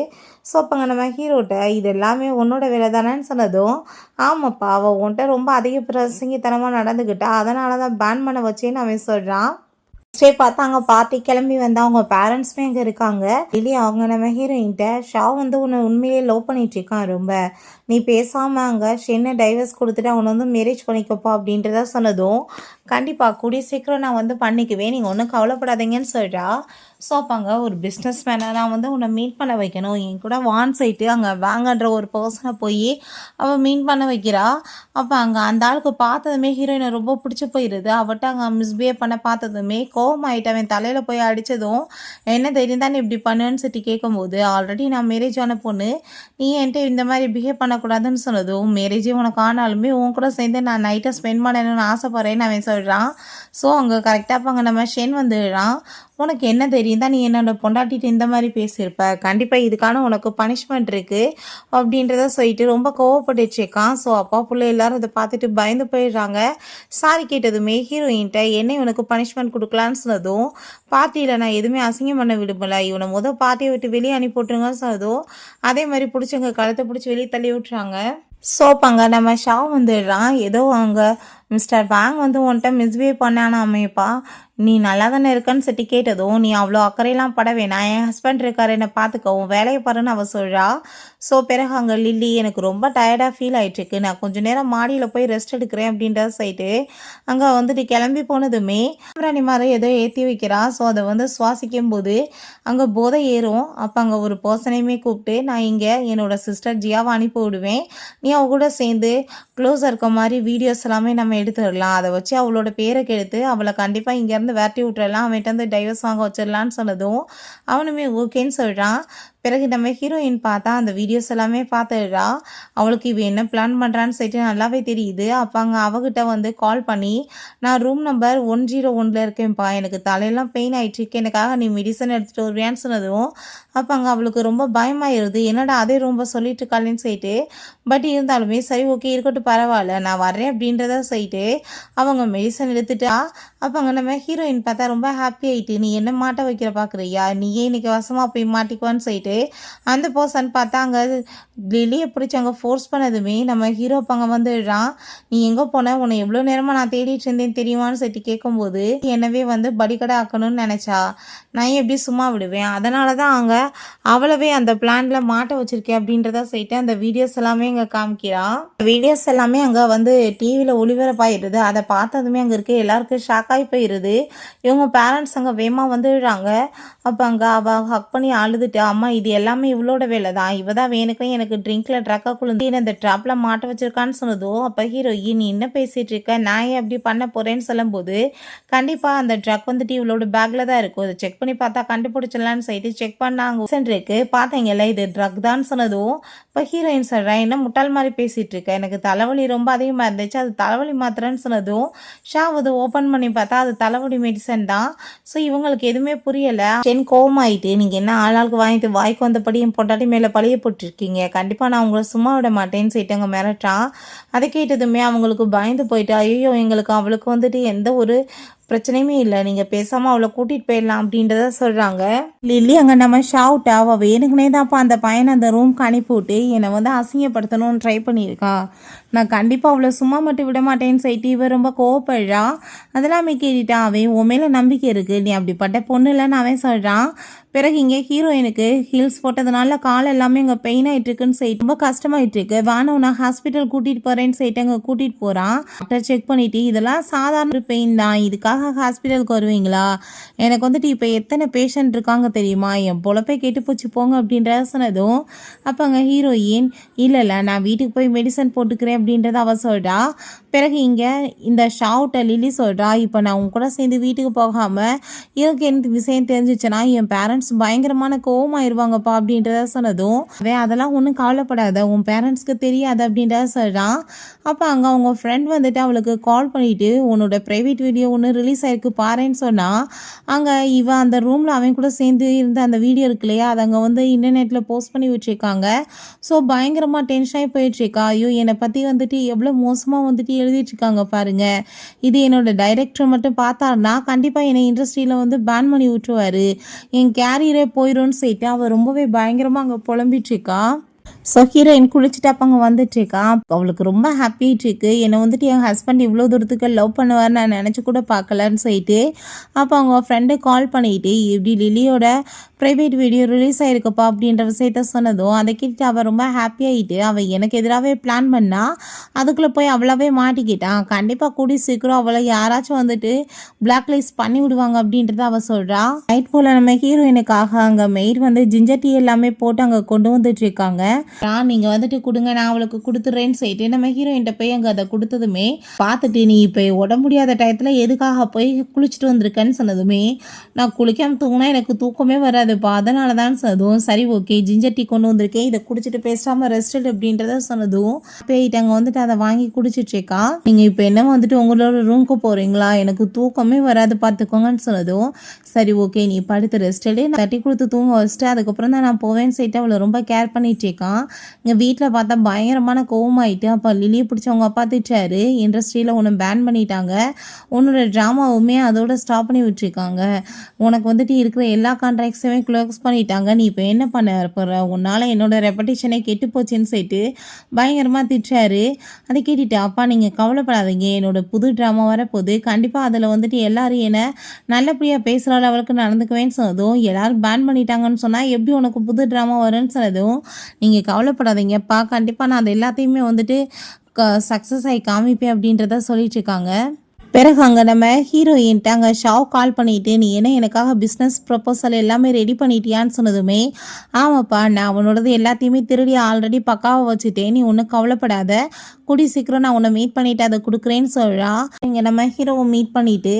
ஸோ அப்போங்க நம்ம ஹீரோட்ட இது எல்லாமே உன்னோட வேலை தானேன்னு சொன்னதும் ஆமாப்பா அவள் உன்ட்ட ரொம்ப அதிக பிரசங்கித்தனமாக நடந்துக்கிட்டா, அதனால தான் பேன் பண்ண வச்சேன்னு அவன் சொல்கிறான். ஸ்டே பார்த்தா அங்கே பார்ட்டி கிளம்பி வந்தால் அவங்க பேரண்ட்ஸுமே அங்கே இருக்காங்க. இல்லையா அவங்க நம்ம ஹீரோயின்ட்ட ஷா வந்து உன்னை உண்மையிலேயே லவ் பண்ணிகிட்ருக்கான் ரொம்ப, நீ பேசாமல் அங்கே ஷென்னை டைவர்ஸ் கொடுத்துட்டு அவனை வந்து மேரேஜ் பண்ணிக்கப்பா அப்படின்றத சொன்னதும் கண்டிப்பாக கூடிய சீக்கிரம் நான் வந்து பண்ணிக்குவேன், நீங்கள் ஒன்றும் கவலைப்படாதீங்கன்னு சொல்கிறா. ஸோ அப்போ அங்கே ஒரு பிஸ்னஸ் மேனை நான் வந்து உன்னை மீட் பண்ண வைக்கணும், என் கூட வான் சைட்டு அங்கே வாங்கன்ற ஒரு பர்சனை போய் அவள் மீட் பண்ண வைக்கிறா. அப்போ அங்கே அந்த ஆளுக்கு பார்த்ததுமே ஹீரோயினை ரொம்ப பிடிச்சி போயிடுது. அவட்ட அங்கே மிஸ்பிஹேவ் பண்ண பார்த்ததுமே கோவமாயிட்டு அவன் தலையில் போய் அடித்ததும் என்ன தைரியம் தான் இப்படி பண்ணுன்னு சொல்லி கேட்கும்போது ஆல்ரெடி நான் மேரேஜ் ஆன பொண்ணு, நீ என்கிட்ட இந்த மாதிரி பிஹேவ் பண்ணக்கூடாதுன்னு சொன்னதும் மேரேஜே உனக்கு ஆனாலுமே உன் கூட சேர்ந்து நான் நைட்டை ஸ்பெண்ட் பண்ணணும்னு ஆசைப்பட்றேன்னு அவன் சொல்கிறான். ஸோ அங்கே கரெக்டாக அங்கே நம்ம ஷென் வந்துடுறான். உனக்கு என்ன தெரியும் தான் நீ என்னோட பொண்டாட்டிட்டு இந்த மாதிரி பேசியிருப்ப, கண்டிப்பாக இதுக்கான உனக்கு பனிஷ்மெண்ட் இருக்குது அப்படின்றத சொல்லிட்டு ரொம்ப கோவப்பட்டுருக்கான். ஸோ அப்பா பிள்ளை எல்லாரும் அதை பார்த்துட்டு பயந்து போயிடுறாங்க. சாரி கேட்டதுமே ஹீரோயின்ட்ட என்ன இவனுக்கு பனிஷ்மெண்ட் கொடுக்கலான்னு சொன்னதும் பார்ட்டியில் நான் எதுவுமே அசிங்கம் பண்ண விடுமல, இவனை பார்ட்டியை விட்டு வெளியே அனுப்பி போட்டுருங்கன்னு சொன்னதும் அதே மாதிரி பிடிச்சவங்க கழுத்தை பிடிச்சி வெளியே தள்ளி விட்டுறாங்க. ஸோ அங்கே நம்ம ஷா வந்துடுறான். ஏதோ அங்கே மிஸ்டர் பேங் வந்து உன்கிட்ட மிஸ்பிஹேவ் பண்ணானா அமையப்பா, நீ நல்லா தானே இருக்கன்னு சொல்லி கேட்டதும் நீ அவ்வளோ அக்கறையெல்லாம் பட வேணாம், என் ஹஸ்பண்ட் இருக்காரு என்னை பார்த்துக்கவும் வேலையை பாருன்னு அவள் சொல்கிறா. ஸோ பிறகு அங்கே லில்லி எனக்கு ரொம்ப டயர்டாக ஃபீல் ஆகிட்டுருக்கு, நான் கொஞ்சம் நேரம் மாடியில் போய் ரெஸ்ட் எடுக்கிறேன் அப்படின்றத சொல்லிட்டு அங்கே வந்துட்டு கிளம்பி போனதுமே ராணி மாதிரி ஏதோ ஏற்றி வைக்கிறா. ஸோ அதை வந்து சுவாசிக்கும் போது அங்கே போதை ஏறும். அப்போ அங்கே ஒரு பர்சனையுமே கூப்பிட்டு நான் இங்கே என்னோடய சிஸ்டர் ஜியாவை அனுப்பி விடுவேன், நீ அவ கூட சேர்ந்து க்ளோஸாக இருக்க மாதிரி வீடியோஸ் எல்லாமே நம்ம எடுத்துடலாம், அதை வச்சு அவளோட பேரை கெடுத்து அவளை கண்டிப்பாக இங்கேருந்து விரட்டி விட்டுறலாம், அவன்கிட்ட வந்து டைவர்ஸ் வாங்க வச்சிடலான்னு சொன்னதும் அவனுமே ஓகேன்னு சொல்கிறான். பிறகு நம்ம ஹீரோயின் பார்த்தா அந்த வீடியோஸ் எல்லாமே பார்த்துடுறா. அவளுக்கு இவ என்ன பிளான் பண்ணுறான்னு சொல்லிட்டு நல்லாவே தெரியுது. அப்போ அங்கே அவகிட்ட வந்து கால் பண்ணி நான் ரூம் நம்பர் 101 இருக்கேன்ப்பா, எனக்கு தலையெல்லாம் பெயின் ஆகிட்டுருக்கு, எனக்காக நீ மெடிசன் எடுத்துகிட்டு வருவியான்னு சொன்னதும் அப்போ அங்கே அவளுக்கு ரொம்ப பயமாயிருது, என்னடா அதே ரொம்ப சொல்லிட்டு இருக்காளேன்னு சொல்லிட்டு. பட் இருந்தாலுமே சரி ஓகே இருக்கட்டும் பரவாயில்ல நான் வர்றேன் அப்படின்றத சொல்லிட்டு அவங்க மெடிசன் எடுத்துட்டா. அப்போ அங்கே நம்ம ஹீரோயின் பார்த்தா ரொம்ப ஹாப்பி ஆகிட்டு நீ என்ன மாட்ட வைக்கிற பார்க்குறியா, நீயே இன்னைக்கு வசமாக போய் மாட்டிக்குவான்னு சொல்லிட்டு சொல்லிட்டு அந்த பர்சன் பார்த்தா அங்கே லில்லியை பிடிச்சி அங்கே ஃபோர்ஸ் பண்ணதுமே நம்ம ஹீரோ அங்கே வந்துடுறான். நீ எங்கே போன, உன்னை எவ்வளோ நேரமாக நான் தேடிட்டு இருந்தேன் தெரியுமான்னு சொல்லிட்டு கேட்கும்போது என்னவே வந்து படிக்கடை ஆக்கணும்னு நினச்சா நான் எப்படி சும்மா விடுவேன், அதனால தான் அங்கே அவளவே அந்த பிளான்ல மாட்ட வச்சிருக்கேன் அப்படின்றத சொல்லிட்டு அந்த வீடியோஸ் எல்லாமே இங்கே காமிக்கிறான். வீடியோஸ் எல்லாமே அங்கே வந்து டிவியில் ஒளிபரப்பாயிடுது. அதை பார்த்ததுமே அங்கே இருக்க எல்லாருக்கும் ஷாக் ஆகி போயிடுது. இவங்க பேரண்ட்ஸ் அங்கே வேகமாக வந்துடுறாங்க. அப்போ அங்கே அவள் ஹக் பண்ணி அழுதுட்டு, அம்மா இது எல்லாமே இவளோட வேலை தான், இவ தான் வேணுக்கும் எனக்கு ட்ரிங்க்ல ட்ரக்காக குளிந்து இந்த ட்ராப்ல மாட்ட வச்சிருக்கான்னு சொன்னதோ அப்போ ஹீரோயின் நீ என்ன பேசிட்டு இருக்க, நான் ஏன் அப்படி பண்ண போறேன்னு சொல்லும்போது கண்டிப்பாக அந்த ட்ரக் வந்துட்டு இவளோட பேக்ல தான் இருக்கும், அதை செக் பண்ணி பார்த்தா கண்டுபிடிச்சிடலான்னு சொல்லிட்டு செக் பண்ணாங்க இருக்கு. பார்த்தீங்கல்ல இது ட்ரக் தான் சொன்னதும் இப்போ ஹீரோயின் சொல்கிறேன் என்ன முட்டாள் மாதிரி பேசிட்டு இருக்க, எனக்கு தலைவலி ரொம்ப அதிகமாக இருந்துச்சு, அது தலைவலி மாத்திரன்னு சொன்னதும் ஷாவது ஓப்பன் பண்ணி பார்த்தா அது தலைவலி மெடிசன் தான். ஸோ இவங்களுக்கு எதுவுமே புரியலை. கோவமாயிட்டு நீங்கள் என்ன ஆளாளுக்கு வாங்கிட்டு வாய்க்கு வந்தபடி என் பொண்டாட்டி மேலே பழிய போட்டிருக்கீங்க, கண்டிப்பாக நான் உங்களை சும்மா விட மாட்டேன்னு சொல்லிட்டு அங்கே மிரட்டான். அதை கேட்டதுமே அவங்களுக்கு பயந்து போயிட்டு ஐயோ எங்களுக்கு அவளுக்கு வந்துட்டு எந்த ஒரு பிரச்சனையுமே இல்லை, நீங்கள் பேசாமல் அவளை கூட்டிகிட்டு போயிடலாம் அப்படின்றத சொல்கிறாங்க. லில்லி அங்கே நம்ம ஷவுட் அவள் வேணுக்குனே தான்ப்பா அந்த பையனை அந்த ரூம்க்கு அனுப்பிவிட்டு என்னை வந்து அசிங்கப்படுத்தணும்னு ட்ரை பண்ணியிருக்கா, நான் கண்டிப்பாக அவளை சும்மா மட்டும் விட மாட்டேன்னு சொல்லிட்டு இவன் ரொம்ப கோவப்படுறா. அதெல்லாமே கேட்டுட்டான். அவன் உன் மேலே நம்பிக்கை இருக்குது, நீ அப்படிப்பட்ட பொண்ணு இல்லைன்னு அவன் சொல்கிறான். பிறகு இங்கே ஹீரோயினுக்கு ஹீல்ஸ் போட்டதுனால கால் எல்லாமே இங்கே பெயின் ஆகிட்டு இருக்குன்னு சொல்லிட்டு ரொம்ப கஷ்டமாயிட்டு இருக்கு. வேணும் நான் ஹாஸ்பிட்டல் கூட்டிகிட்டு போகிறேன்னு சொல்லிட்டு அங்கே கூட்டிகிட்டு போகிறான். டாக்டர் செக் பண்ணிவிட்டு இதெல்லாம் சாதாரண பெயின் தான், இதுக்காக ஹாஸ்பிட்டலுக்கு வருவீங்களா, எனக்கு வந்துட்டு இப்போ எத்தனை பேஷண்ட் இருக்காங்க தெரியுமா, என் பொழப்பே கெட்டு போச்சு போங்க அப்படின்றத சொன்னதும் அப்போ அங்கே ஹீரோயின் இல்லை நான் வீட்டுக்கு போய் மெடிசன் போட்டுக்கிறேன் அப்படின்றத அவ சொல்கிறா. பிறகு இங்கே இந்த ஷவுட்டை லில்லி சொல்கிறா, இப்போ நான் உங்க கூட சேர்ந்து வீட்டுக்கு போகாமல் எனக்கு எந்த விஷயம் தெரிஞ்சிச்சுன்னா என் பேரண்ட்ஸ் பயங்கரமான கோவமாயிருவாங்கப்பா அப்படின்றத சொன்னதும் அதெல்லாம் ஒன்றும் கவலைப்படாத, உன் பேரண்ட்ஸ்க்கு தெரியாது அப்படின்றத சொல்கிறான். அப்போ அங்கே அவங்க ஃப்ரெண்ட் வந்துட்டு அவளுக்கு கால் பண்ணிவிட்டு உன்னோட ப்ரைவேட் வீடியோ ஒன்று ரிலீஸ் ஆகிருக்கு பாருன்னு சொன்னால் அங்கே இவன் அந்த ரூமில் அவன் கூட சேர்ந்து இருந்த அந்த வீடியோ இருக்கு இல்லையா, அதை அங்கே வந்து இன்டர்நெட்டில் போஸ்ட் பண்ணி வச்சுருக்காங்க. ஸோ பயங்கரமாக டென்ஷனாகி போயிட்டுருக்கா. ஐயோ என்னை பற்றி வந்துட்டு எவ்வளோ மோசமாக வந்துட்டு எழுதிட்டுருக்காங்க பாருங்கள், இது என்னோட டைரக்டர் மட்டும் பார்த்தாருன்னா கண்டிப்பாக என்னை இண்டஸ்ட்ரியில் வந்து பேன் பண்ணி விட்டுருவார், என் கேரியரே போயிடும்னு சொல்லிட்டு அவள் ரொம்பவே பயங்கரமாக அங்கே புலம்பிட்டுருக்கா. ஸோ ஹீரோயின் குளிச்சுட்டு அப்போ அங்கே வந்துட்டுருக்கா. அவளுக்கு ரொம்ப ஹாப்பிட்டு இருக்கு, என்னை வந்துட்டு என் ஹஸ்பண்ட் இவ்வளோ தூரத்துக்கு லவ் பண்ணுவார் நான் நினச்சி கூட பார்க்கலன்னு சொல்லிட்டு அப்போ அவங்க ஃப்ரெண்டு கால் பண்ணிட்டு இப்படி லில்லியோட ப்ரைவேட் வீடியோ ரிலீஸ் ஆகிருக்குப்பா அப்படின்ற விஷயத்த சொன்னதும் அதை கேட்டுட்டு அவள் ரொம்ப ஹாப்பியாகிட்டு அவள் எனக்கு எதிராகவே பிளான் பண்ணா, அதுக்குள்ளே போய் அவளாவே மாட்டிக்கிட்டான், கண்டிப்பாக கூடி சீக்கிரம் அவளை யாராச்சும் வந்துட்டு பிளாக் லிஸ்ட் பண்ணி விடுவாங்க அப்படின்றத அவள் சொல்கிறா. நைட் போல் நம்ம ஹீரோயினுக்காக அங்கே மெய்ட் வந்து ஜிஞ்சர் டீ எல்லாமே போட்டு அங்கே கொண்டு வந்துட்டு இருக்காங்க. நீங்கள் வந்துட்டு கொடுங்க நான் அவளுக்கு கொடுத்துட்றேன்னு சொல்லிட்டு நம்ம ஹீரோயின்ட்ட போய் அங்கே அதை கொடுத்ததுமே பார்த்துட்டு நீ இப்போ உடம்பு முடியாத டயத்தில் எதுக்காக போய் குளிச்சுட்டு வந்திருக்கேன்னு சொன்னதுமே நான் குளிக்காமல் தூங்கினா எனக்கு தூக்கமே வராதுப்பா, அதனால தான் சொன்னதும் சரி ஓகே ஜிஞ்சர் டீ கொண்டு வந்திருக்கேன் இதை குடிச்சிட்டு பேசாமல் ரெஸ்ட் அப்படின்றத சொன்னதும் போயிட்டு அங்கே வந்துட்டு அதை வாங்கி குடிச்சிட்ருக்கா. நீங்கள் இப்போ என்ன வந்துட்டு உங்களோட ரூமுக்கு போகிறீங்களா, எனக்கு தூக்கமே வராது பார்த்துக்கோங்கன்னு சொன்னதும் சரி ஓகே நீ படுத்து ரெஸ்ட் நான் தட்டி கொடுத்து தூங்க வச்சுட்டு அதுக்கப்புறம் தான் நான் போவேன்னு சொல்லிட்டு அவளை ரொம்ப கேர் பண்ணிட்டுருக்கான். இங்கே வீட்டில் பார்த்தா பயங்கரமான கோவமாயிட்டு அப்போ லில்லியை பிடிச்சவங்க அப்பா திட்டாரு, இண்டஸ்ட்ரியில் உன்னை பேன் பண்ணிட்டாங்க, உன்னோட ட்ராமாவுமே அதோட ஸ்டாப் பண்ணி விட்டுருக்காங்க, உனக்கு வந்துட்டு இருக்கிற எல்லா கான்ட்ராக்ட்ஸுமே க்ளோஸ் பண்ணிட்டாங்க, நீ இப்போ என்ன பண்ண போகிற, உன்னால் என்னோட ரெப்படேஷனே கெட்டு போச்சுன்னு சொல்லிட்டு பயங்கரமாக திட்டாரு. அதை கேட்டுட்டு அப்பா நீங்கள் கவலைப்படாதீங்க, என்னோட புது ட்ராமா வரப்போகுது, கண்டிப்பாக அதில் வந்துட்டு எல்லாரும் என்னை நல்லபடியாக பேசுகிற லெவலுக்கு நடந்துக்குவேன்னு சொன்னதும் எல்லாரும் பேன் பண்ணிட்டாங்கன்னு சொன்னால் எப்படி உனக்கு புது ட்ராமா வரும்னு சொன்னதும் நீங்கள் கவலைப்படாதீங்கப்பா கண்டிப்பாக நான் அது எல்லாத்தையுமே வந்துட்டு சக்ஸஸ் ஆகி காமிப்பேன் அப்படின்றத சொல்லிட்டு இருக்காங்க. பிறகு அங்கே நம்ம ஹீரோயின்ட்டு அங்கே ஷாவ் கால் பண்ணிவிட்டு நீ என்ன எனக்காக பிஸ்னஸ் ப்ரப்போசல் எல்லாமே ரெடி பண்ணிட்டியான்னு சொன்னதுமே ஆமாப்பா நான் உன்னோடது எல்லாத்தையுமே திருடி ஆல்ரெடி பக்காவை வச்சுட்டேன், நீ ஒன்றும் கவலைப்படாத, கூடி சீக்கிரம் நான் உன்னை மீட் பண்ணிவிட்டு அதை கொடுக்குறேன்னு சொல்கிறா. இங்கே நம்ம ஹீரோவை மீட் பண்ணிவிட்டு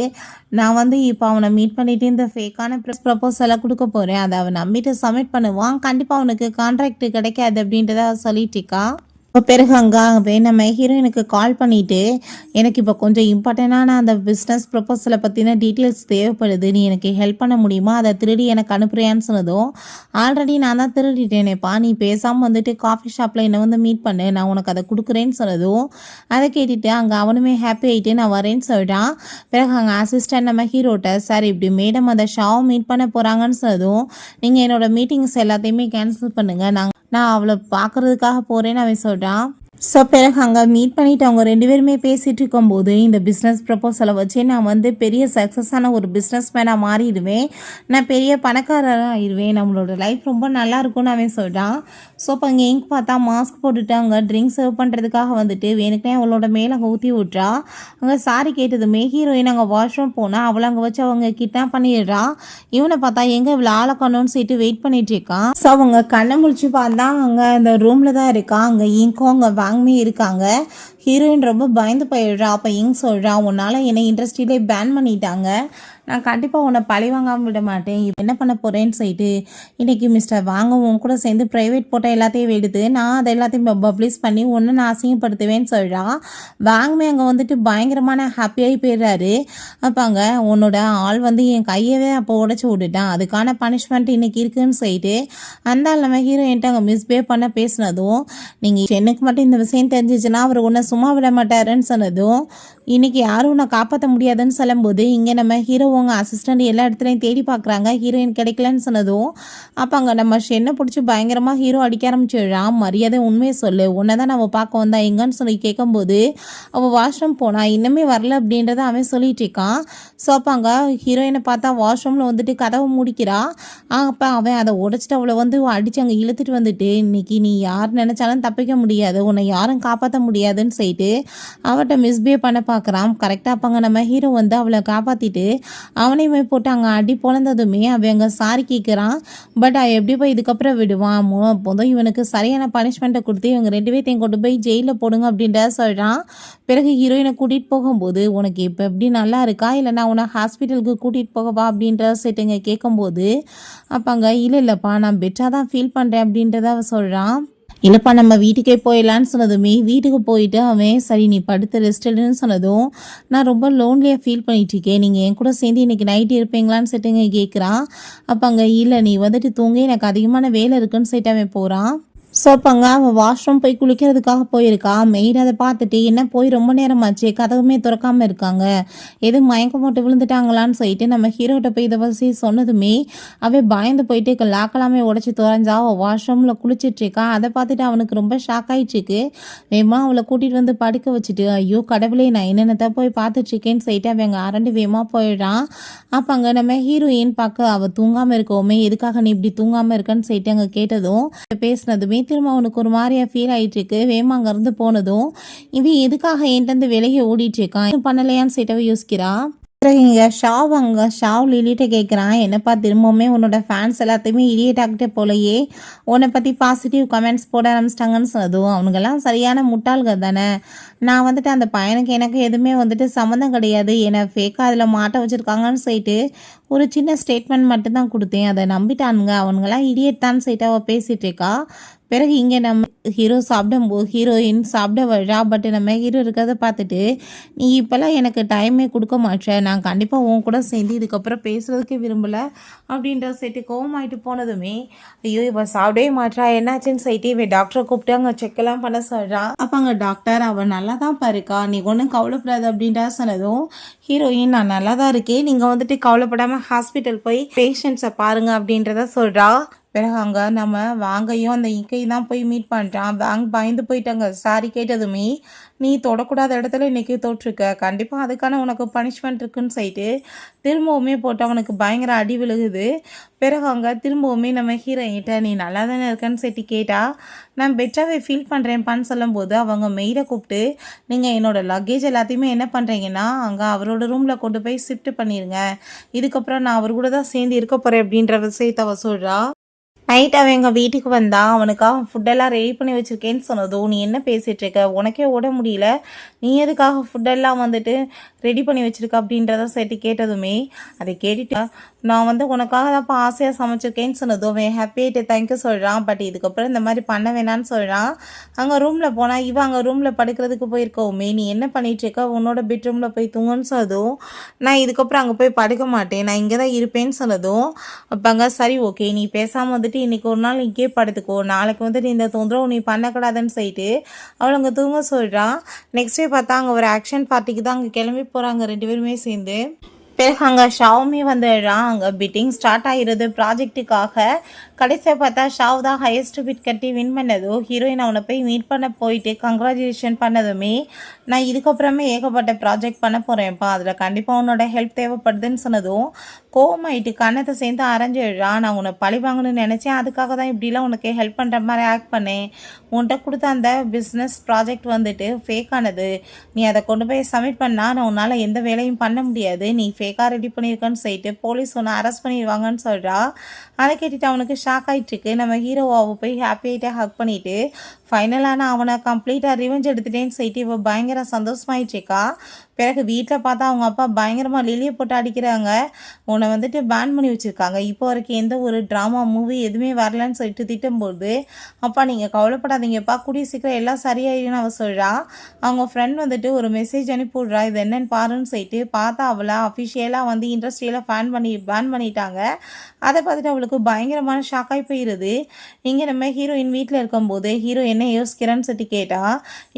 நான் வந்து இப்போ அவனை மீட் பண்ணிவிட்டு இந்த ஃபேக்கான ப்ரப்போசலாக கொடுக்க போகிறேன், அதை அவன் நம்பிட்டு சப்மிட் பண்ணுவான், கண்டிப்பாக அவனுக்கு கான்ட்ராக்ட் கிடைக்காது அப்படின்றத சொல்லிட்டு இருக்கா. இப்போ பிறகு அங்கே நம்ம ஹீரோயினுக்கு கால் பண்ணிவிட்டு எனக்கு இப்போ கொஞ்சம் இம்பார்ட்டண்டான அந்த பிஸ்னஸ் ப்ரொபோசலை பற்றின டீட்டெயில்ஸ் தேவைப்படுது, நீ எனக்கு ஹெல்ப் பண்ண முடியுமா, அதை திருடி எனக்கு அனுப்புறியான்னு சொன்னதும், ஆல்ரெடி நான் தான் திருடிட்டேனேப்பா, நீ பேசாமல் வந்துட்டு காஃபி ஷாப்பில் என்னை வந்து மீட் பண்ணு, நான் உனக்கு அதை கொடுக்குறேன்னு சொன்னதும் அதை கேட்டுட்டு அங்கே அவனுமே ஹாப்பி ஆகிட்டு நான் வரேன்னு சொல்லிட்டான். பிறகு அங்கே அசிஸ்டன்ட் நம்ம ஹீரோட்ட சார் இப்படி மேடம் அந்த ஷாவை மீட் பண்ண போகிறாங்கன்னு சொன்னதும், நீங்கள் என்னோடய மீட்டிங்ஸ் எல்லாத்தையுமே கேன்சல் பண்ணுங்கள், நான் அவளை பார்க்குறதுக்காக போகிறேன்னு அவன் சொல்கிறான். ஸோ பிறகு அங்கே மீட் பண்ணிவிட்டு அவங்க 2 பேருமே பேசிகிட்டு இருக்கும்போது இந்த பிஸ்னஸ் ப்ரப்போசலை வச்சு நான் வந்து பெரிய சக்ஸஸான ஒரு பிஸ்னஸ் மேனாக மாறிடுவேன், நான் பெரிய பணக்காரராக ஆயிடுவேன், நம்மளோட லைஃப் ரொம்ப நல்லா இருக்கும்னு அவன் சொல்கிறான். ஸோ இப்போ அங்கே எங்கே பார்த்தா மாஸ்க் போட்டுட்டு அங்கே ட்ரிங்க்ஸ் சர்வ் பண்ணுறதுக்காக வந்துட்டு வேணுக்குனே அவளோட மேலே அங்கே ஊற்றி விட்றா. அங்கே சாரி கேட்டதுமே ஹீரோயின் அங்கே வாஷ்ரூம் போனால் அவளை அங்கே வச்சு அவங்க கிட்னாப் பண்ணிடுறா. இவனை பார்த்தா எங்கே இவ்வளோ ஆளை காணோன்னு சொல்லிட்டு வெயிட் பண்ணிட்டு இருக்கான். ஸோ அவங்க கண்ணை முடிச்சு பார்த்தா அங்கே அந்த ரூமில் தான் இருக்கான். அங்கே இங்கும் அங்கே வாங்கமே இருக்காங்க. ஹீரோயின் ரொம்ப பயந்து போயிடுறா. அப்போ இங் சொல்கிறா உன்னால் என்னை இண்டஸ்ட்ரியிலே பேன் பண்ணிட்டாங்க, நான் கண்டிப்பாக உன்னை பழி வாங்காமல் விட மாட்டேன், என்ன பண்ண போகிறேன்னு சொல்லிட்டு இன்றைக்கி மிஸ்டர் வாங்க உன் கூட சேர்ந்து ப்ரைவேட் போட்ட எல்லாத்தையும் எடுத்து நான் அதை எல்லாத்தையும் பப்ளிஷ் பண்ணி ஒன்று நான் அசிங்கப்படுத்துவேன்னு சொல்கிறான். வாங்கமே அங்கே வந்துட்டு பயங்கரமான ஹாப்பியாகி போயிடுறாரு. அப்போ அங்கே உன்னோட ஆள் வந்து என் கையவே அப்போ உடச்சி விட்டுட்டான், அதுக்கான பனிஷ்மெண்ட் இன்றைக்கி இருக்குதுன்னு சொல்லிட்டு அந்த நம்ம ஹீரோயின்ட்டு அங்கே மிஸ்பிஹேவ் பண்ண பேசினதும், நீங்கள் எனக்கு மட்டும் இந்த விஷயம் தெரிஞ்சிச்சுன்னா அவர் உன்னை சும்மா விட மாட்டாருன்னு சொன்னதும், இன்றைக்கி யாரும் உன்னை காப்பாற்ற முடியாதுன்னு சொல்லும்போது இங்கே நம்ம ஹீரோ உங்க அசிஸ்டண்ட் எல்லா இடத்துலையும் தேடி பார்க்குறாங்க, ஹீரோயின் கிடைக்கலன்னு சொன்னதும் அப்போ அங்கே நம்ம ஷென்னை பிடிச்சி பயங்கரமாக ஹீரோ அடிக்க ஆரம்பிச்சிடுறான். மரியாதை உண்மையை சொல்லு, உன்னை தான் நம்ம பார்க்க வந்தா எங்கன்னு சொல்லி கேட்கும்போது அவள் வாஷ்ரூம் போனா இன்னுமே வரல அப்படின்றத அவன் சொல்லிட்டு இருக்கான். ஸோ அப்போ அங்கே ஹீரோயினை பார்த்தா வாஷ்ரூமில் வந்துட்டு கதவை முடிக்கிறா. அப்போ அவன் அதை உடைச்சிட்டு அவளை வந்து அடித்து அங்கே இழுத்துட்டு வந்துட்டு இன்னைக்கு நீ யார் நினச்சாலும் தப்பிக்க முடியாது, உன்னை யாரும் காப்பாற்ற முடியாதுன்னு சொல்லிட்டு அவட்ட மிஸ்பிஹேவ் பண்ண பார்க்குறான். கரெக்டாக அப்பாங்க நம்ம ஹீரோ வந்து அவளை காப்பாற்றிட்டு அவனையுமே போட்டு அங்கே அடி பொழந்ததுமே அவன் அங்கே சாரி கேட்குறான். பட் அவன் எப்படி போய் இதுக்கப்புறம் விடுவான், போதும் இவனுக்கு சரியான பனிஷ்மெண்ட்டை கொடுத்து இவங்க 2 பேர்த்தையும் கொண்டு போய் ஜெயிலில் போடுங்க அப்படின்றத சொல்கிறான். பிறகு ஹீரோயினை கூட்டிகிட்டு போகும்போது உனக்கு இப்போ எப்படி நல்லா இருக்கா, இல்லை நான் உன்னை ஹாஸ்பிட்டலுக்கு கூட்டிகிட்டு போகவா அப்படின்ற செட்டுங்க கேட்கும்போது அப்போ அங்கே இல்லைப்பா நான் பெட்டராக தான் ஃபீல் பண்ணுறேன் அப்படின்றத அவன் சொல்கிறான். இல்லைப்பா நம்ம வீட்டுக்கே போயிடலான்னு சொன்னதுமே வீட்டுக்கு போயிட்டு அவன் சரி நீ படுத்து ரெஸ்ட் எடுன்னு சொன்னதும் நான் ரொம்ப லோன்லியாக ஃபீல் பண்ணிகிட்ருக்கேன், நீங்கள் என் கூட சேர்ந்து இன்றைக்கி நைட்டு இருப்பீங்களான்னு சொல்லிட்டுங்க கேட்குறான். அப்போ அங்கே இல்லை நீ வந்துட்டு தூங்கி எனக்கு அதிகமான வேலை இருக்குன்னு சொல்லிட்டு அவன் போகிறான். ஸோ அப்போங்க அவள் வாஷ்ரூம் போய் குளிக்கிறதுக்காக போயிருக்கா. மெய்டு அதை பார்த்துட்டு என்ன போய் ரொம்ப நேரமாச்சு, கதவுமே திறக்காமல் இருக்காங்க, எதுவும் மயக்கம் போட்டு விழுந்துட்டாங்களான்னு சொல்லிட்டு நம்ம ஹீரோட்ட போய் இதை வச்சு சொன்னதுமே அவள் பயந்து போயிட்டு லாக்கெல்லாமே உடச்சி துறைஞ்சா அவள் வாஷ்ரூமில் குளிச்சிட்ருக்கா. அதை பார்த்துட்டு அவனுக்கு ரொம்ப ஷாக் ஆகிடுச்சிருக்கு. வேகமாக அவளை கூட்டிகிட்டு வந்து படுக்க வச்சுட்டு ஐயோ கடவுளே நான் என்னென்னத்தை போய் பார்த்துட்ருக்கேன்னு சொல்லிட்டு அவன் அங்கே அரண்டு வேகமாக போயிடுறான். அப்போ அங்கே நம்ம ஹீரோயின் பார்க்க அவள் தூங்காமல் இருக்கோமே, எதுக்காக நீ இப்படி தூங்காமல் இருக்கன்னு சொல்லிட்டு அங்கே கேட்டதும் பேசினதுமே திரும்ப அவனுக்கு ஒரு மாதிரியா ஃபீல் ஆகிட்டு இருக்கு. வேமா அங்கேருந்து போனதும் இவன் எதுக்காக என்கிட்ட விலகி ஓடிட்டு இருக்கான் பண்ணலையான்னு சொல்லிட்டு யோசிக்கிறா. இங்கே ஷாவ் லிலிட்ட கேட்குறான், என்னப்பா திரும்பவுமே உன்னோட ஃபேன்ஸ் எல்லாத்தையுமே இடியேட் ஆகிட்டே போலையே, உன்னை பற்றி பாசிட்டிவ் கமெண்ட்ஸ் போட ஆரம்பிச்சிட்டாங்கன்னு சொன்னதும் அவனுங்கெல்லாம் சரியான முட்டாள்கள் தானே, நான் வந்துட்டு அந்த பையனுக்கு எனக்கு எதுவுமே வந்துட்டு சம்மந்தம் கிடையாது, என்னை ஃபேக்காக அதில் மாட்ட வச்சுருக்காங்கன்னு சொல்லிட்டு ஒரு சின்ன ஸ்டேட்மெண்ட் மட்டும்தான் கொடுத்தேன், அதை நம்பிட்டானுங்க, அவனுங்கெல்லாம் இடியேட் தான் சொல்லிட்டு அவள் பேசிகிட்டு இருக்கா. பிறகு இங்கே நம்ம ஹீரோயின் சாப்பிட வர்றா. பட் நம்ம ஹீரோ இருக்கிறத பார்த்துட்டு நீ இப்போல்லாம் எனக்கு டைமே கொடுக்க மாட்டேன், நான் கண்டிப்பாக உன் கூட சேர்ந்து இதுக்கப்புறம் பேசுகிறதுக்கு விரும்பலை அப்படின்ற சைட்டு கோவமாயிட்டு போனதுமே ஐயோ இப்போ சாப்பிடவே மாட்டா என்னாச்சுன்னு சொல்லிட்டு இவன் டாக்டரை கூப்பிட்டு அங்கே செக்கெல்லாம் பண்ண சொல்கிறான். அப்போ அங்கே டாக்டர் அவள் நல்லா தான் பாருக்கா, நீ ஒன்றும் கவலைப்படாது அப்படின்றா சொன்னதும் ஹீரோயின் நான் நல்லா தான் இருக்கேன், நீங்கள் வந்துட்டு கவலைப்படாமல் ஹாஸ்பிட்டல் போய் பேஷண்ட்ஸை பாருங்கள் அப்படின்றத சொல்கிறா. பிறகு அங்கே நம்ம வாங்கையும் அந்த இங்கையும் தான் போய் மீட் பண்ணிட்டான். வாங்க பயந்து போயிட்டாங்க. சாரி கேட்டதுமே நீ தொடக்கூடாத இடத்துல இன்றைக்கி தொட்டிருக்க, கண்டிப்பாக அதுக்கான உனக்கு பனிஷ்மெண்ட் இருக்குன்னு சொல்லிட்டு திரும்பவுமே போட்டு அவனுக்கு பயங்கர அடி விழுகுது. பிறகு அங்கே திரும்பவுமே நம்ம ஹீரோயிட்ட நீ நல்லா தானே இருக்கன்னு சொல்லிட்டு கேட்டா நான் பெட்டராகவே ஃபீல் பண்ணுறேன்ப்பான்னு சொல்லும்போது அவங்க மெய்டை கூப்பிட்டு நீங்கள் என்னோடய லக்கேஜ் எல்லாத்தையுமே என்ன பண்ணுறீங்கன்னா அங்கே அவரோட ரூமில் கொண்டு போய் ஷிஃப்ட் பண்ணிடுங்க, இதுக்கப்புறம் நான் அவர் கூட தான் சேர்ந்து இருக்க போகிறேன் அப்படின்ற விஷயத்தை அவ சொல்கிறா. நைட் அவன் எங்கள் வீட்டுக்கு வந்தான். அவனுக்காக ஃபுட்டெல்லாம் ரெடி பண்ணி வச்சுருக்கேன்னு சொன்னதும் நீ என்ன பேசிகிட்டு இருக்க, உனக்கே ஓட முடியல, நீ எதுக்காக ஃபுட்டெல்லாம் வந்துட்டு ரெடி பண்ணி வச்சுருக்க அப்படின்றத சேர்த்து கேட்டதுமே அதை கேட்டுட்டு நான் வந்து உனக்காக தான்ப்பா ஆசையாக சமைச்சிருக்கேன்னு சொன்னதும் அவன் ஹாப்பியாகிட்டு தேங்க்யூ சொல்கிறான். பட் இதுக்கப்புறம் இந்த மாதிரி பண்ண வேணான்னு சொல்கிறான். அங்கே ரூமில் போனால் இவன் அங்கே ரூமில் படுக்கிறதுக்கு போயிருக்கோமே, நீ என்ன பண்ணிகிட்ருக்க, உன்னோட பெட்ரூமில் போய் தூங்குன்னு சொன்னதும் நான் இதுக்கப்புறம் அங்கே போய் படுக்க மாட்டேன், நான் இங்கே தான் இருப்பேன்னு சொன்னதும் அப்போ அங்கே சரி ஓகே நீ பேசாமல் வந்துட்டு இன்றைக்கி ஒரு நாள் இங்கே படுத்துக்கோ, நாளைக்கு வந்துட்டு இந்த தொந்தரவு நீ பண்ணக்கூடாதுன்னு சொல்லிட்டு அவள் அங்கே தூங்க சொல்கிறான். நெக்ஸ்ட் டே பார்த்தா அங்கே ஒரு ஆக்ஷன் பார்ட்டிக்கு தான் அங்கே கிளம்பி போகிறாங்க 2 பேருமே சேர்ந்து. பிறகு அங்கே ஷாவுமே வந்துடுறான். அங்கே பிட்டிங் ஸ்டார்ட் ஆகிடுது ப்ராஜெக்ட்டுக்காக. கடைசியாக பார்த்தா ஷாவ் தான் ஹையஸ்ட் பிட் கட்டி வின் பண்ணதும் ஹீரோயின் அவனை போய் மீட் பண்ண போயிட்டு கங்க்ராச்சுலேஷன் பண்ணதுமே, நான் இதுக்கப்புறமே ஏகப்பட்ட ப்ராஜெக்ட் பண்ண போகிறேன்ப்பா, அதில் கண்டிப்பாக உன்னோட ஹெல்ப் தேவைப்படுதுன்னு சொன்னதும் கோவமாயிட்டு கண்ணத்தை சேர்ந்து அரைஞ்சிடுறான். நான் உன்னை பழி வாங்கணும்னு நினச்சேன், அதுக்காக தான் இப்படிலாம் உனக்கு ஹெல்ப் பண்ணுற மாதிரி ஆக்ட் பண்ணேன். உன்கிட்ட கொடுத்த அந்த பிஸ்னஸ் ப்ராஜெக்ட் வந்துட்டு ஃபேக்கானது, நீ அதை கொண்டு போய் சப்மிட் பண்ணால் நான் உன்னால் எந்த வேலையும் பண்ண முடியாது, நீ ஃபேக்காக ரெடி பண்ணியிருக்கேன்னு சொல்லிட்டு போலீஸ் உன்னை அரெஸ்ட் பண்ணிடுவாங்கன்னு சொல்கிறா. அதை கேட்டுட்டு அவனுக்கு ஷாக் ஆகிட்டுருக்கு. நம்ம ஹீரோவை போய் ஹாப்பியாகிட்டே ஹக் பண்ணிவிட்டு ஃபைனலாக நான் அவனை கம்ப்ளீட்டாக ரிவெஞ்ச் எடுத்துட்டேன்னு சொல்லிட்டு இவள் பயங்கர சந்தோஷமாயிடுச்சுக்கா. பிறகு வீட்டில் பார்த்தா அவங்க அப்பா பயங்கரமாக லிலியை போட்டு அடிக்கிறாங்க. உன்னை வந்துட்டு பேன் பண்ணி வச்சுருக்காங்க, இப்போ வரைக்கும் எந்த ஒரு ட்ராமா மூவி எதுவுமே வரலன்னு சொல்லிட்டு திட்டும்போது, அப்பா நீங்கள் கவலைப்படாதீங்கப்பா, கூடிய சீக்கிரம் எல்லாம் சரியாயிடுன்னு அவள் சொல்கிறா. அவங்க ஃப்ரெண்ட் வந்துட்டு ஒரு மெசேஜ் அனுப்பிவிட்றா, இது என்னன்னு பாருன்னு சொல்லிட்டு பார்த்தா அவளை அஃபிஷியலாக வந்து இண்டஸ்ட்ரியில் பேன் பண்ணிட்டாங்க. அதை பார்த்துட்டு அவளுக்கு பயங்கரமான ஷாக்காகி போயிடுது. இங்கே நம்ம ஹீரோயின் வீட்டில் இருக்கும்போது ஹீரோ என்ன யோசிக்கிறேன்னு சொல்லிட்டு கேட்டா,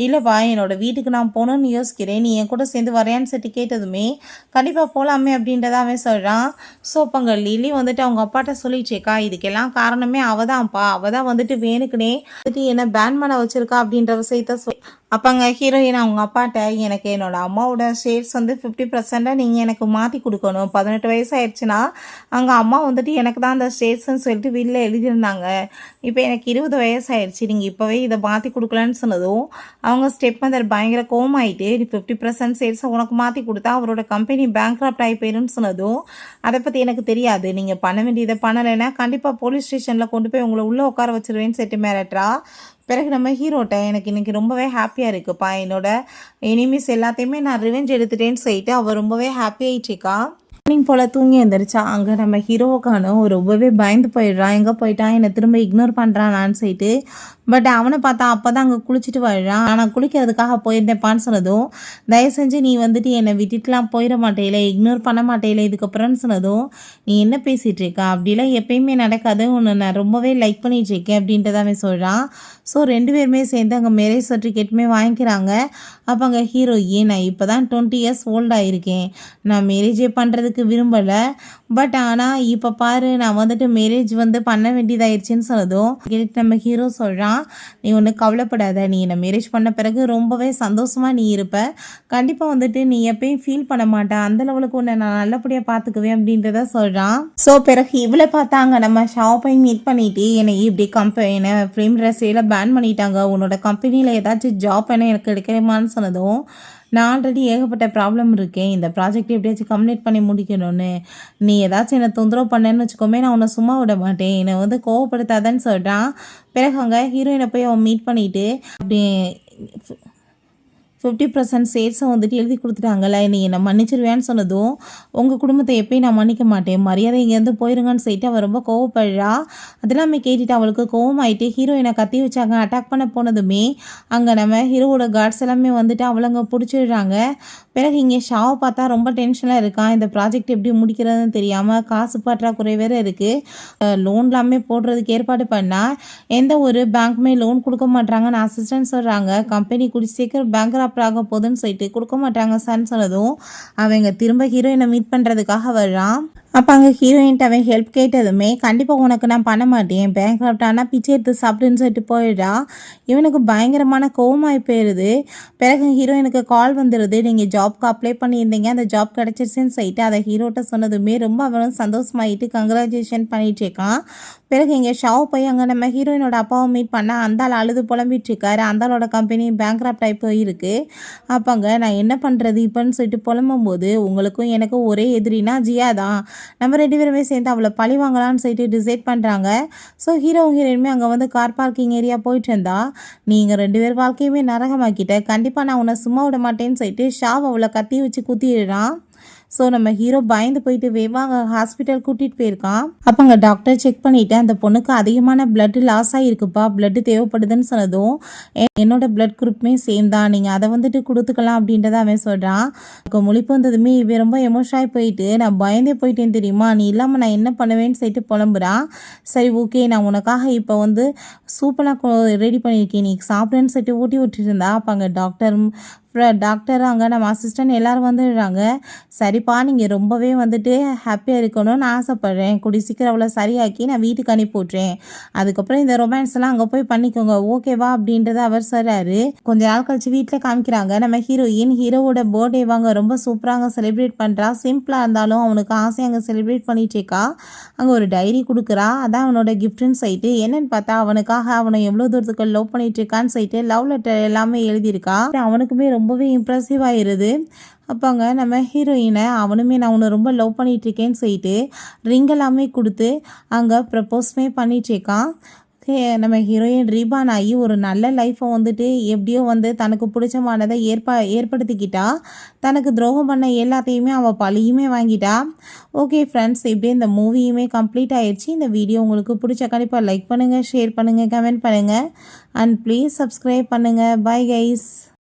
இல்லைப்பா என்னோட வீட்டுக்கு நான் போகணுன்னு யோசிக்கிறேன், நீ என் கூட சேர்ந்து வரையான்னு சொல்லிட்டு கேட்டதுமே கண்டிப்பாக போகலாமே அப்படின்றத அவன் சொல்கிறான். ஸோ அப்போ அங்கே லிலி வந்துட்டு அவங்க அப்பாட்ட சொல்லிச்சேக்கா, இதுக்கெல்லாம் காரணமே அவள் தான்ப்பா, அவள் தான் வந்துட்டு வேணுக்குனே வந்துட்டு என்ன பேன் பண்ண வச்சுருக்கா அப்படின்ற விஷயத்த அப்போ அங்கே ஹீரோயின் அவங்க அப்பாட்ட, எனக்கு என்னோட அம்மாவோட ஷேர்ஸ் வந்து 50% நீங்கள் எனக்கு மாற்றி கொடுக்கணும், 18 வயசு ஆயிடுச்சுன்னா அங்கே அம்மா வந்துட்டு எனக்கு தான் அந்த ஷேர்ஸ்ன்னு சொல்லிட்டு வீட்டில் எழுதியிருந்தாங்க, இப்போ எனக்கு 20 வயசு ஆயிடுச்சு, நீங்கள் இப்போவே இதை மாற்றி கொடுக்கலன்னு சொன்னதும் அவங்க ஸ்டெப் மதர் பயங்கர கோவமாயிட்டு, நீ 50% ஷேர்ஸை உனக்கு மாற்றி கொடுத்தா அவரோட கம்பெனி பேங்க்ரப்ட் ஆகி போயிடும்னு சொன்னதும், அதை பற்றி எனக்கு தெரியாது, நீங்கள் பண்ண வேண்டியதை பண்ணலைன்னா கண்டிப்பாக போலீஸ் ஸ்டேஷனில் கொண்டு போய் உங்களை உள்ளே உட்கார வச்சிருவேன்னு சொல்லிட்டு மிரட்டுறா. பிறகு நம்ம ஹீரோட்ட, எனக்கு இன்றைக்கி ரொம்பவே ஹாப்பியாக இருக்குப்பா, என்னோட எனிமீஸ் எல்லாத்தையுமே நான் ரிவெஞ்ச் எடுத்துட்டேன்னு சொல்லிட்டு அவள் ரொம்பவே ஹாப்பியாகிட்டுருக்கா. மார்னிங் போல் தூங்கி எழுந்திரிச்சா. அங்கே நம்ம ஹீரோவுக்கான ரொம்பவே பயந்து போயிடுறான், எங்கே போயிட்டான் என்னை திரும்ப இக்னோர் பண்ணுறானான்னு சொல்லிட்டு. பட் அவனை பார்த்தா அப்போ தான் அங்கே குளிச்சுட்டு வர்றான். நான் குளிக்கிறதுக்காக போயிருந்தேன்ப்பான்னு சொன்னதும், தயவு செஞ்சு நீ வந்துட்டு என்னை விட்டுட்டுலாம் போயிட மாட்டேல, இக்னோர் பண்ண மாட்டேல இதுக்கப்புறம்னு சொன்னதும், நீ என்ன பேசிகிட்டு இருக்க, அப்படிலாம் எப்பயுமே நடக்காது, உன்னை நான் ரொம்பவே லைக் பண்ணிகிட்டு இருக்கேன் அப்படின்றத அவன் சொல்கிறான். ஸோ 2 பேருமே சேர்ந்து அங்கே மேரேஜ் சர்டிஃபிகேட்டுமே வாங்கிக்கிறாங்க. அப்போ அங்கே ஹீரோ, நான் இப்போ தான் 20 இயர்ஸ் ஓல்டாக இருக்கேன், நான் மேரேஜே பண்ணுறதுக்கு விரும்பலை, பட் ஆனால் இப்போ பாரு நான் வந்துட்டு மேரேஜ் வந்து பண்ண வேண்டியதாகிடுச்சின்னு சொன்னதும் நம்ம ஹீரோ சொல்கிறான், நீ ஒன்றும் கவலைப்படாத, நீ என்னை மேரேஜ் பண்ண பிறகு ரொம்பவே சந்தோஷமாக நீ இருப்ப, கண்டிப்பாக வந்துட்டு நீ எப்பயும் ஃபீல் பண்ண மாட்டேன், அந்த லெவலுக்கு உன்னை நான் நல்லபடியாக பார்த்துக்குவேன் அப்படின்றத சொல்கிறான். ஸோ பிறகு இவ்வளோ பார்த்தாங்க நம்ம ஷாப்பை மீட் பண்ணிவிட்டு, என்னை இப்படி என்னை ஃபிலிம் ட்ரெஸ்ஸையில் பேன் பண்ணிட்டாங்க, உன்னோட கம்பெனியில் ஏதாச்சும் ஜாப் என்ன எனக்கு கிடைக்கிறமான்னு சொன்னதும், நான் ஆல்ரெடி ஏகப்பட்ட ப்ராப்ளம் இருக்கேன், இந்த ப்ராஜெக்ட் எப்படியாச்சும் கம்ப்ளீட் பண்ணி முடிக்கணும்னு, நீ ஏதாச்சும் என்னை தொந்தரவு பண்ணேன்னு வச்சுக்கோமே, நான் உன்னை சும்மா விட மாட்டேன், என்னை வந்து கோவப்படுத்தாதன்னு சொல்கிறான். பிறகு அங்கே ஹீரோயினை போய் அவன் மீட் பண்ணிவிட்டு, அப்படி 50% ஷேர்ஸை வந்துட்டு எழுதி கொடுத்துட்டாங்கல்ல, நீ என்னை மன்னிச்சிருவேன்னு சொன்னதும், உங்கள் குடும்பத்தை எப்பயும் நான் மன்னிக்க மாட்டேன், மரியாதை இங்கேருந்து போயிருங்கன்னு சொல்லிட்டு அவள் ரொம்ப கோவப்படுறா. அதெல்லாமே கேட்டுட்டு அவளுக்கு கோவமாயிட்டு ஹீரோயினை கத்தி வச்சாங்க. அட்டாக் பண்ண போனதுமே அங்கே நம்ம ஹீரோவோட கார்ட்ஸ் எல்லாமே வந்துட்டு அவளங்க பிடிச்சிடுறாங்க. பிறகு இங்கே ஷாவை பார்த்தா ரொம்ப டென்ஷனாக இருக்கான், இந்த ப்ராஜெக்ட் எப்படி முடிக்கிறதுன்னு தெரியாமல், காசு பற்றாக்குறை வேறு இருக்குது, லோன் எல்லாமே போடுறதுக்கு ஏற்பாடு பண்ணால் எந்த ஒரு பேங்க்குமே லோன் கொடுக்க மாட்டாங்கன்னு அசிஸ்டன்ட் சொல்கிறாங்க, கம்பெனி குடி சீக்கிரம் பேங்க் ஆக போகுதுன்னு சொல்லிட்டு கொடுக்க மாட்டாங்க சார்ன்னு சொன்னதும் அவங்க திரும்ப ஹீரோயினை மீட் பண்ணுறதுக்காக வர்றான். அப்போ அங்கே ஹீரோயின்ட்டு அவன் ஹெல்ப் கேட்டதுமே, கண்டிப்பாக உனக்கு நான் பண்ண மாட்டேன், பேங்க் ஆனால் பிச்சை எடுத்து சாப்பிட்டுன்னு சொல்லிட்டு போயிடா. இவனுக்கு பயங்கரமான கோவமாகி போயிடுது. பிறகு ஹீரோயினுக்கு கால் வந்துடுது, நீங்கள் ஜாப்க்கு அப்ளை பண்ணியிருந்தீங்க, அந்த ஜாப் கிடச்சிருச்சுன்னு சொல்லிட்டு அதை ஹீரோட்ட சொன்னதுமே ரொம்ப அவனும் சந்தோஷமாயிட்டு கங்க்ராச்சுலேஷன் பண்ணிட்டு இருக்கான். பிறகு இங்கே ஷாவ் போய் அங்கே நம்ம ஹீரோயினோட அப்பாவை மீட் பண்ணால் அந்த ஆள் அழுது புலம்பிட்டு இருக்காரு, அந்த ஆளோட கம்பெனி பேங்க்ரப்ட் ஆகி போயிருக்கு. அப்போங்க நான் என்ன பண்ணுறது இப்போன்னு சொல்லிட்டு புலம்பும் போது, உங்களுக்கும் எனக்கும் ஒரே எதிரினா ஜியா தான், நம்ம 2 பேருமே சேர்ந்து அவளை பழி வாங்கலான்னு சொல்லிட்டு டிசைட் பண்ணுறாங்க. ஸோ ஹீரோயினுமே அங்கே வந்து கார் பார்க்கிங் ஏரியா போயிட்டு இருந்தா, நீங்கள் 2 பேர் வாழ்க்கையுமே நரகமாக்கிட்ட, கண்டிப்பாக நான் உன்னை சும்மா விட மாட்டேன்னு சொல்லிட்டு ஷாவ் அவளை கத்தி வச்சு குத்திடுறான். ஸோ நம்ம ஹீரோ பயந்து போயிட்டு வேவாங்க ஹாஸ்பிட்டல் கூட்டிகிட்டு போயிருக்கான். அப்போ அங்கே டாக்டர் செக் பண்ணிவிட்டு அந்த பொண்ணுக்கு அதிகமான பிளட் லாஸ் ஆகிருக்குப்பா, பிளட் தேவைப்படுதுன்னு சொன்னதும் என்னோட பிளட் குரூப்புமே சேம் தான், நீங்கள் அதை வந்துட்டு கொடுத்துக்கலாம் அப்படின்றத அவன் சொல்கிறான். முழிப்பு வந்ததுமே இவன் ரொம்ப எமோஷனாகி போயிட்டு நான் பயந்தே போயிட்டேன் தெரியுமா, நீ இல்லாமல் நான் என்ன பண்ணுவேன்னு சொல்லிட்டு புலம்புறான். சரி ஓகே, நான் உனக்காக இப்போ வந்து சூப்பராக ரெடி பண்ணியிருக்கேன், நீ சாப்பிடுன்னு சொல்லிட்டு ஊட்டி விட்டுட்டு இருந்தா. அப்போ அங்கே டாக்டர் அங்கே நம்ம அசிஸ்டன்ட் எல்லோரும் வந்துடுறாங்க. சரிப்பா, நீங்கள் ரொம்பவே வந்துட்டு ஹாப்பியாக இருக்கணும்னு ஆசைப்பட்றேன், கூடி சீக்கிரம் அவ்வளோ சரியாக்கி நான் வீட்டுக்கு அனுப்பி விட்றேன், அதுக்கப்புறம் இந்த ரொமான்ஸ் எல்லாம் அங்கே போய் பண்ணிக்கோங்க ஓகேவா அப்படின்றத அவர் சொல்கிறாரு. கொஞ்ச நாள் கழிச்சு வீட்டில் காமிக்கிறாங்க. நம்ம ஹீரோவோட பர்த்டே வாங்க ரொம்ப சூப்பராக செலிப்ரேட் பண்ணுறா. சிம்பிளாக இருந்தாலும் அவனுக்கு ஆசை அங்கே செலிப்ரேட் பண்ணிட்டு இருக்கா. அங்கே ஒரு டைரி கொடுக்குறா, அதான் அவனோட கிஃப்ட்னு சொல்லிட்டு. என்னன்னு பார்த்தா அவனுக்காக அவனை எவ்வளோ தூரத்துக்கு லவ் பண்ணிட்டு இருக்கான்னு சொல்லிட்டு லவ் லெட்டர் எல்லாமே எழுதியிருக்கா. அவனுக்குமே ரொம்பவே இம்ப்ரெசிவ் ஆயிடுது. அப்போங்க நம்ம ஹீரோயினை அவனுமே நான் உன்னை ரொம்ப லவ் பண்ணிகிட்ருக்கேன்னு சொல்லிட்டு ரிங் எல்லாமே கொடுத்து அங்கே ப்ரப்போஸ்மே பண்ணிகிட்ருக்கான். நம்ம ஹீரோயின் ரீபான் ஆகி ஒரு நல்ல லைஃப்பை வந்துட்டு எப்படியோ வந்து தனக்கு பிடிச்சமானதை ஏற்படுத்திக்கிட்டா. தனக்கு துரோகம் பண்ண எல்லாத்தையுமே அவள் பழியுமே வாங்கிட்டா. ஓகே ஃப்ரெண்ட்ஸ், இப்படியே இந்த மூவியுமே கம்ப்ளீட் ஆயிடுச்சு. இந்த வீடியோ உங்களுக்கு பிடிச்ச கண்டிப்பாக லைக் பண்ணுங்கள், ஷேர் பண்ணுங்கள், கமெண்ட் பண்ணுங்கள் அண்ட் ப்ளீஸ் சப்ஸ்கிரைப் பண்ணுங்கள். Bye guys.